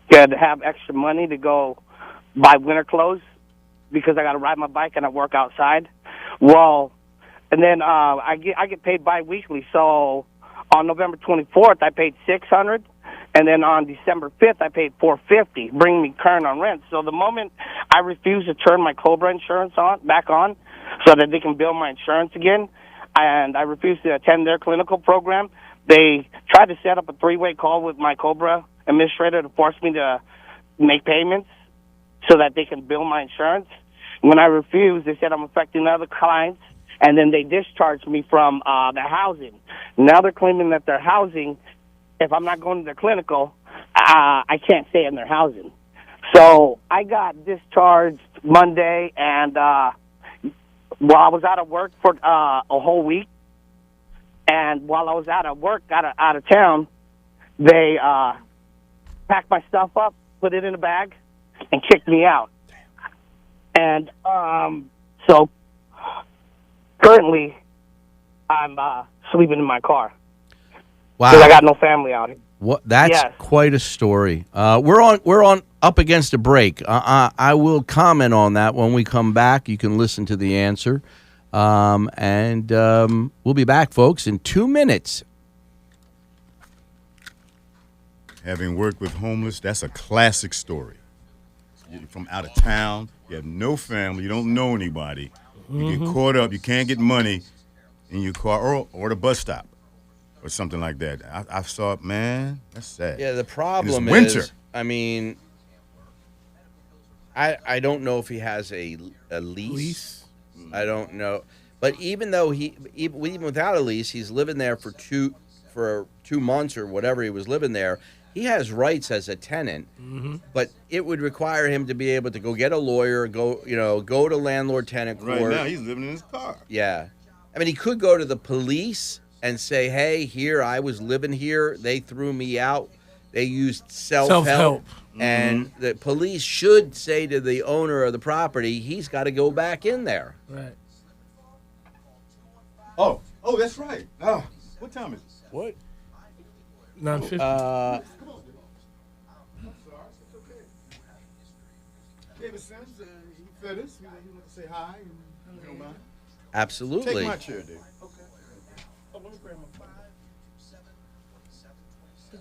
could have extra money to go buy winter clothes because I got to ride my bike and I work outside. Well, and then I get paid biweekly. So on November 24th, I paid $600, and then on December 5th, I paid $450, bringing me current on rent. So the moment I refuse to turn my COBRA insurance back on, so that they can bill my insurance again, and I refuse to attend their clinical program, they tried to set up a 3-way call with my COBRA administrator to force me to make payments so that they can bill my insurance. When I refused, they said I'm affecting other clients, and then they discharged me from the housing. Now they're claiming that their housing, if I'm not going to their clinical, I can't stay in their housing. So I got discharged Monday, and while I was out of work for a whole week, and while I was out of work, out of town, they packed my stuff up, put it in a bag, and kicked me out. And so currently, I'm sleeping in my car. Wow! Because I got no family out here. That's quite a story. We're on up against a break. I will comment on that when we come back. You can listen to the answer. And we'll be back, folks, in 2 minutes. Having worked with homeless, that's a classic story. You're from out of town, you have no family, you don't know anybody. You get caught up, you can't get money in your car or the bus stop or something like that. I saw it, man, that's sad. Yeah, the problem And it's winter. is, I mean, I don't know if he has a lease. I don't know. But even though even without a lease, he's living there for 2 months or whatever he was living there. He has rights as a tenant, but it would require him to be able to go get a lawyer, go to landlord-tenant court. Right now, he's living in his car. Yeah. I mean, he could go to the police and say, hey, here, I was living here. They threw me out. They used self-help. And the police should say to the owner of the property, he's got to go back in there. Right. Oh, that's right. Oh, what time is it? What? 9:50. David Sims, he fed us. He wanted to say hi. And you don't mind? Absolutely. Take my chair, Dave.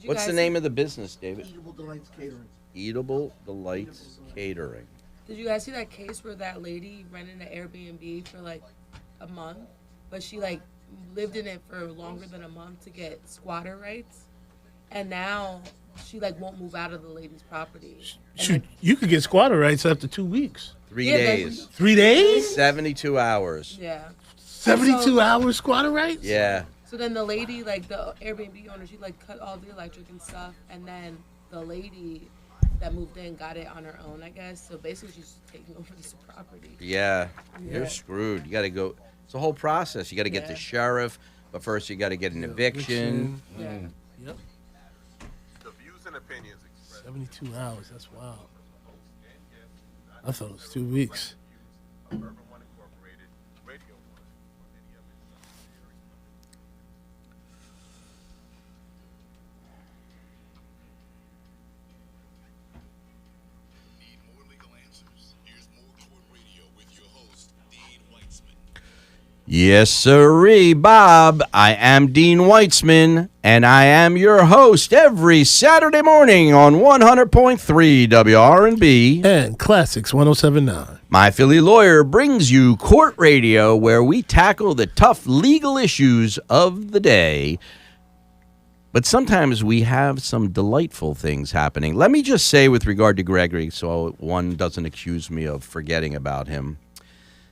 What's the name of the business, David? Eatable Delights Catering. Eatable Delights Catering. Did you guys see that case where that lady rented an Airbnb for like a month, but she like lived in it for longer than a month to get squatter rights, and now she like won't move out of the lady's property. Shoot, you could get squatter rights after 2 weeks. 3 days. 3 days? 72 hours. Yeah. 72 hours squatter rights? Yeah. So then the lady, like the Airbnb owner, she like cut all the electric and stuff, and then the lady that moved in got it on her own, I guess. So basically, she's taking over this property. Yeah. You're screwed. You got to go. It's a whole process. You got to get the sheriff, but first you got to get an eviction. Yeah. Yep. The views and opinions expressed. 72 hours. That's wild. I thought it was 2 weeks. Urban One Incorporated, Radio One, or any of its subsidiaries. Need more legal answers? Here's More Court Radio with your host, Dean Weitzman. Yes, sirree, Bob. I am Dean Weitzman, and I am your host every Saturday morning on 100.3 WRNB. And Classics 107.9. My Philly Lawyer brings you court radio, where we tackle the tough legal issues of the day. But sometimes we have some delightful things happening. Let me just say with regard to Gregory, so one doesn't accuse me of forgetting about him,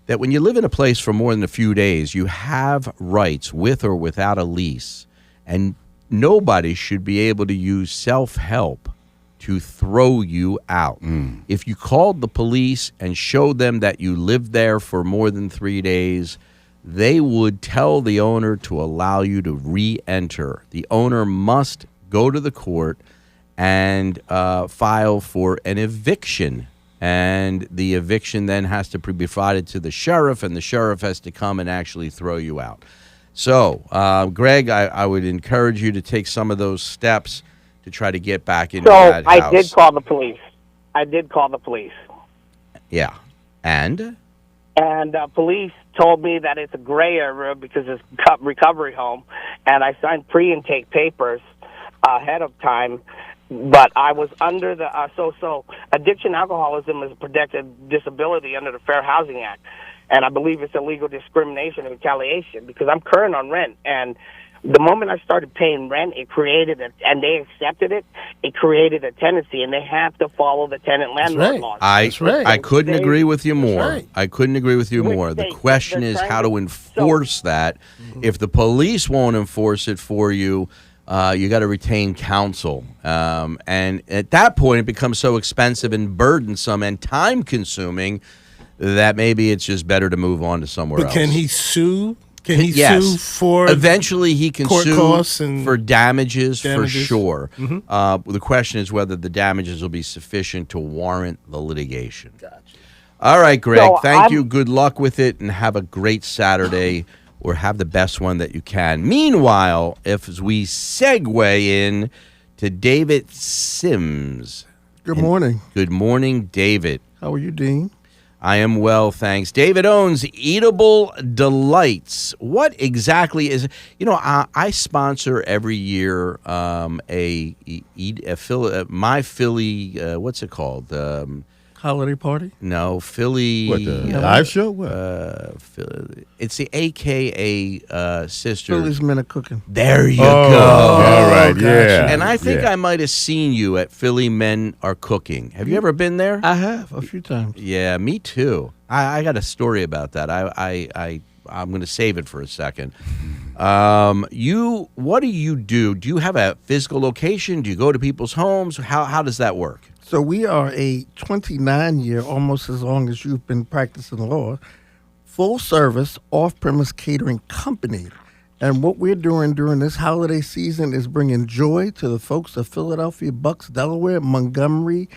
that when you live in a place for more than a few days, you have rights with or without a lease. And nobody should be able to use self-help to throw you out. If you called the police and showed them that you lived there for more than 3 days, they would tell the owner to allow you to re-enter. The owner must go to the court and file for an eviction. And the eviction then has to be provided to the sheriff, and the sheriff has to come and actually throw you out. So, Greg, I would encourage you to take some of those steps to try to get back into that house. I did call the police. Yeah. And police told me that it's a gray area because it's recovery home, and I signed pre-intake papers ahead of time. But I was under the so addiction alcoholism is a protected disability under the Fair Housing Act, and I believe it's illegal discrimination and retaliation because I'm current on rent. And the moment I started paying rent, it created and they accepted it. It created a tenancy, and they have to follow the tenant landlord laws. I couldn't agree with you more. I couldn't agree with you more. The question is how to enforce that. If the police won't enforce it for you, you got to retain counsel. And at that point, it becomes so expensive and burdensome and time-consuming that maybe it's just better to move on to somewhere else. But can he sue? Can he sue for eventually he can court sue costs and for damages for sure. Mm-hmm. The question is whether the damages will be sufficient to warrant the litigation. Gotcha. All right, Greg. Thank you. Good luck with it, and have a great Saturday, or have the best one that you can. Meanwhile, as we segue in to David Sims. Good morning. Good morning, David. How are you, Dean? I am well, thanks. David owns Eatable Delights. What exactly is? I sponsor every year my Philly. What's it called? Holiday party? No, Philly. What, the live show? What? It's the AKA sister. Philly's Men Are Cooking. There you Oh, go. all right, gotcha. yeah. And I think yeah. I might have seen you at Philly Men Are Cooking. Have you ever been there? I have a few times. Yeah, me too. I got a story about that. I'm going to save it for a second. What do you do? Do you have a physical location? Do you go to people's homes? How does that work? So we are a 29-year, almost as long as you've been practicing law, full-service, off-premise catering company. And what we're doing during this holiday season is bringing joy to the folks of Philadelphia, Bucks, Delaware, Montgomery,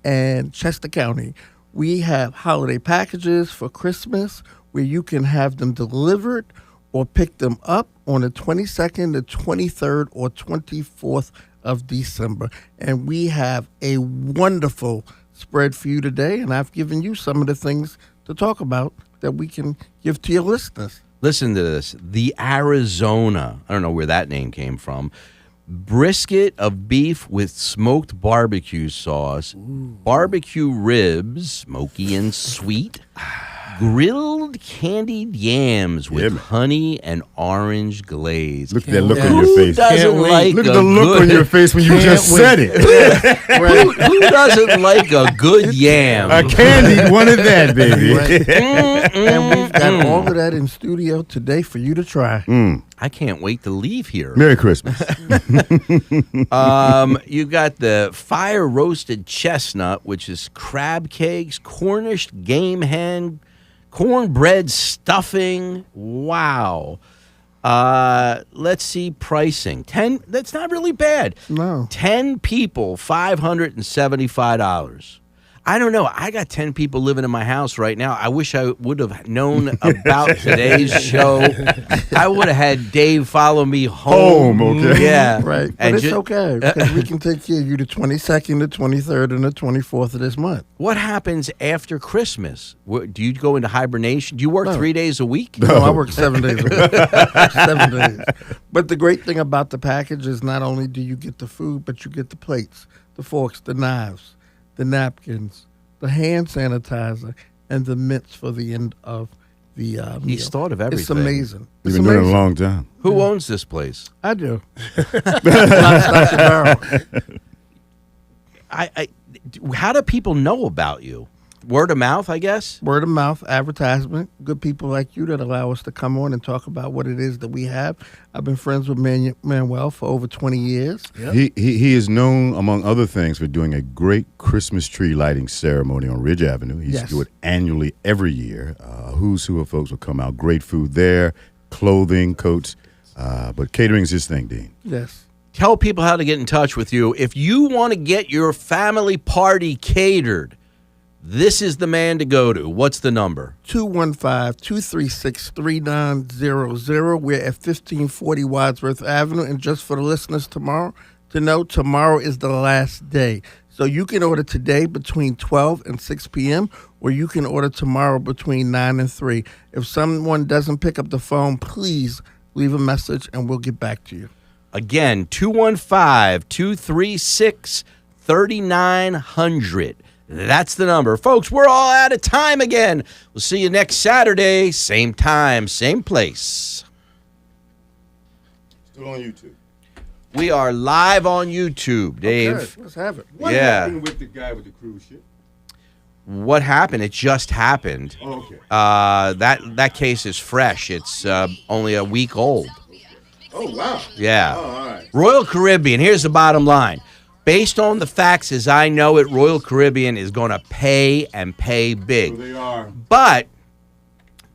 and Chester County. We have holiday packages for Christmas where you can have them delivered or pick them up on the 22nd, the 23rd, or 24th of December. And we have a wonderful spread for you today, and I've given you some of the things to talk about that we can give to your listeners. Listen to this. The Arizona, I don't know where that name came from, brisket of beef with smoked barbecue sauce, barbecue ribs, smoky and sweet, grilled candied yams with honey and orange glaze. Look at that look on your face. Doesn't like Look a at the look on your face when you just said it. who doesn't like a good yam? A candied one of that, baby. And we've got all of that in studio today for you to try. I can't wait to leave here. Merry Christmas. You got the fire roasted chestnut, which is crab cakes, Cornish game hen, cornbread stuffing. Wow. Let's see pricing. 10. That's not really bad. No. 10 people, $575. I don't know. I got 10 people living in my house right now. I wish I would have known about today's show. I would have had Dave follow me home. Okay. Yeah. Right. But And it's ju- okay because we can take care of you the 22nd, the 23rd, and the 24th of this month. What happens after Christmas? Do you go into hibernation? Do you work 3 days a week? No, I work 7 days a week. 7 days. But the great thing about the package is not only do you get the food, but you get the plates, the forks, the knives, the napkins, the hand sanitizer, and the mints for the end of the meal. He's thought of everything. It's amazing. You've It's been doing it a amazing. long time. Who owns this place? I do. Lock, stock, and barrel. How do people know about you? Word of mouth, I guess? Word of mouth, advertisement, good people like you that allow us to come on and talk about what it is that we have. I've been friends with Manuel for over 20 years. He is known, among other things, for doing a great Christmas tree lighting ceremony on Ridge Avenue. He used to do it annually every year. Who's who of folks will come out. Great food there, clothing, coats. But catering's his thing, Dean. Yes. Tell people how to get in touch with you. If you want to get your family party catered, this is the man to go to. What's the number? 215-236-3900. We're at 1540 Wadsworth Avenue. And just for the listeners tomorrow, to know tomorrow is the last day. So you can order today between 12 and 6 p.m., or you can order tomorrow between 9 and 3. If someone doesn't pick up the phone, please leave a message and we'll get back to you. Again, 215-236-3900. That's the number. Folks, we're all out of time again. We'll see you next Saturday, same time, same place. Still on YouTube. We are live on YouTube, Dave. Okay, let's have it. What happened with the guy with the cruise ship? What happened? It just happened. Oh, okay. That case is fresh. It's only a week old. Oh, wow. Yeah. Oh, all right. Royal Caribbean, here's the bottom line. Based on the facts as I know it, Royal Caribbean is going to pay and pay big. So they are. But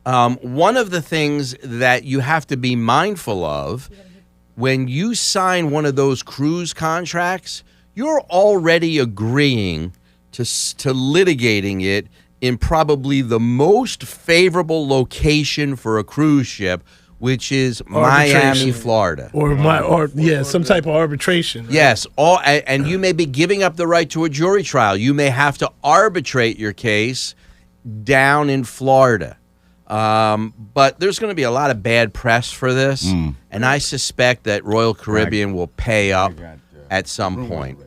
one of the things that you have to be mindful of when you sign one of those cruise contracts, you're already agreeing to litigating it in probably the most favorable location for a cruise ship, which is Arbitration. Miami, Florida. Or some type of arbitration. Right? Yes, and you may be giving up the right to a jury trial. You may have to arbitrate your case down in Florida. But there's going to be a lot of bad press for this, and I suspect that Royal Caribbean will pay up at some point.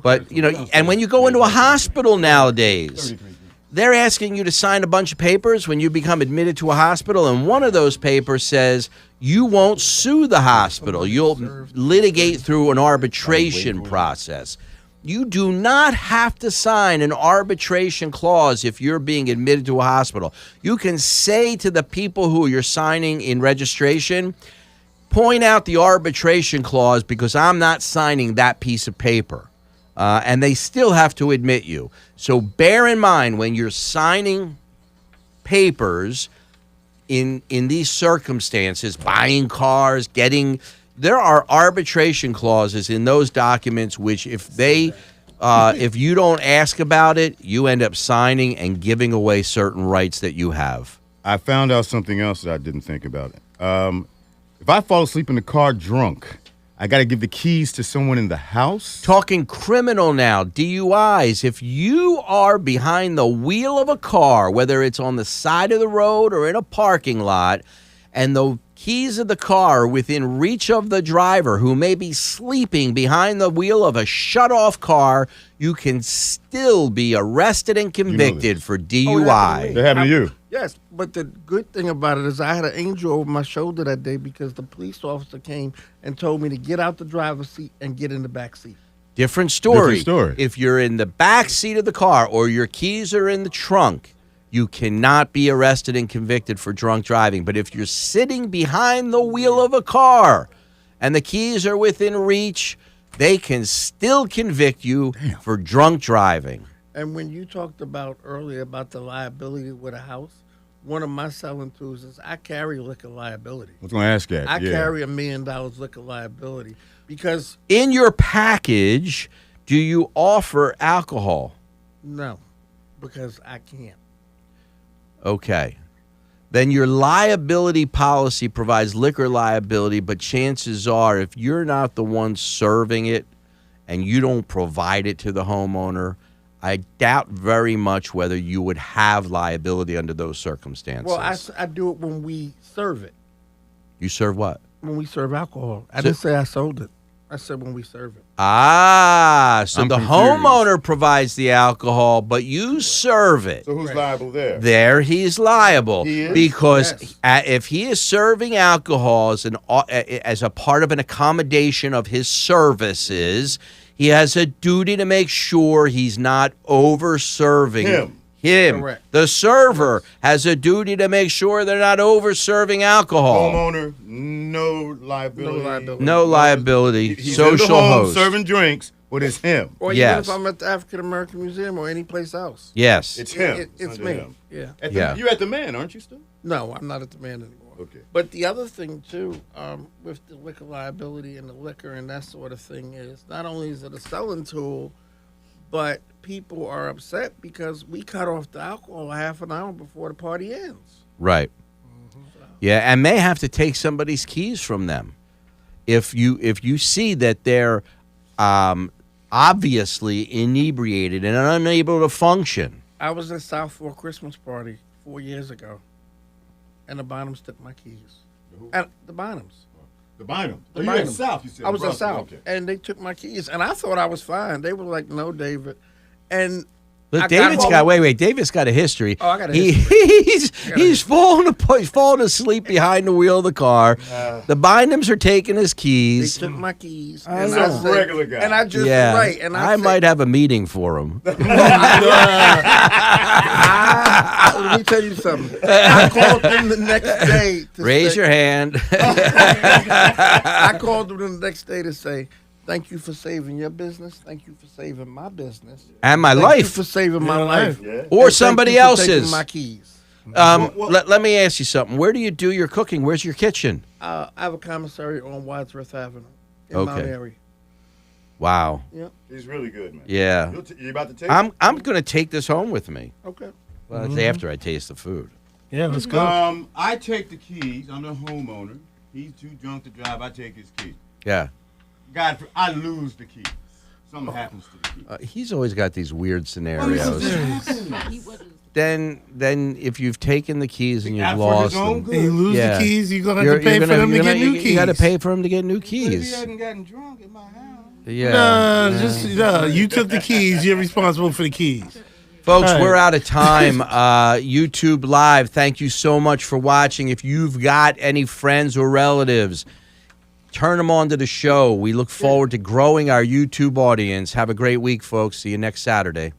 But, and when you go into a hospital nowadays, they're asking you to sign a bunch of papers when you become admitted to a hospital, and one of those papers says you won't sue the hospital. You'll litigate through an arbitration process. You do not have to sign an arbitration clause if you're being admitted to a hospital. You can say to the people who you're signing in registration, point out the arbitration clause because I'm not signing that piece of paper. And they still have to admit you. So bear in mind when you're signing papers in these circumstances, buying cars, there are arbitration clauses in those documents which if you don't ask about it, you end up signing and giving away certain rights that you have. I found out something else that I didn't think about. If I fall asleep in the car drunk, I got to give the keys to someone in the house? Talking criminal now, DUIs. If you are behind the wheel of a car, whether it's on the side of the road or in a parking lot, and the keys of the car are within reach of the driver who may be sleeping behind the wheel of a shut-off car, you can still be arrested and convicted for DUI. That happened to you? Yes, but the good thing about it is I had an angel over my shoulder that day because the police officer came and told me to get out the driver's seat and get in the back seat. Different story. Different story. If you're in the back seat of the car or your keys are in the trunk, you cannot be arrested and convicted for drunk driving. But if you're sitting behind the wheel of a car and the keys are within reach, they can still convict you for drunk driving. And when you talked about earlier about the liability with a house, one of my selling tools is I carry liquor liability. I was going to ask that. I carry $1 million liquor liability because in your package, do you offer alcohol? No, because I can't. Okay. Then your liability policy provides liquor liability, but chances are if you're not the one serving it and you don't provide it to the homeowner, I doubt very much whether you would have liability under those circumstances. Well, I do it when we serve it. You serve what? When we serve alcohol. I didn't say I sold it. I said when we serve it. So I'm the confused. homeowner provides the alcohol, but you serve it. So who's liable there? There he's liable. He is? Because if he is serving alcohol as a part of an accommodation of his services, he has a duty to make sure he's not over-serving him. Correct. The server has a duty to make sure they're not over-serving alcohol. Homeowner, no liability. No liability. He's Social in the home host. serving drinks, but it's him. Or Yes. even if I'm at the African American Museum or any place else. Yes. It's him. It's Under me. him. Yeah. You're at the man, aren't you still? No, I'm not at the man anymore. Okay. But the other thing too, with the liquor liability and the liquor and that sort of thing is not only is it a selling tool, but people are upset because we cut off the alcohol half an hour before the party ends. Right. Yeah, and may have to take somebody's keys from them. If you see that they're obviously inebriated and unable to function. I was at South for a Christmas party 4 years ago, and the Bynums took my keys. And the Bynums. The Bynum. The You at Bynum. South, you said. I was at Brussels. South, Okay. and they took my keys, and I thought I was fine. They were like, "No, David," and Look, I David's home- got wait. David's got a history. Oh, I got a He's falling asleep behind the wheel of the car. The Bynums are taking his They keys. took my keys, I and know. I said, Regular guy. and I just Yeah, right, and I said, might have a meeting for him. Let me tell you something. I called them the next day. To Raise say, your hand. I called them the next day to say, "Thank you for saving your business. Thank you for saving my business, And my Thank life. you for saving my life, Yeah. Or And somebody thank you for taking else's. my keys." Let me ask you something. Where do you do your cooking? Where's your kitchen? I have a commissary on Wadsworth Avenue in Okay. Mount Airy. Wow. He's really good, man. Yeah. You about to take I'm going to take this home with me. Okay. Well, it's after I taste the food. Yeah, let's go. I take the keys. I'm the homeowner. He's too drunk to drive. I take his keys. Yeah. I lose the keys. Something happens to the keys. He's always got these weird scenarios. He wasn't. Then if you've taken the keys and you've Out for lost his own them, good. And you lose Yeah. the keys, you're gonna have to pay for them to get new keys. You got to pay for him to get new Maybe he keys. hadn't gotten drunk in my house. Yeah. You took the keys. You're responsible for the keys. Folks, All right. we're out of time. YouTube Live, thank you so much for watching. If you've got any friends or relatives, turn them on to the show. We look forward to growing our YouTube audience. Have a great week, folks. See you next Saturday.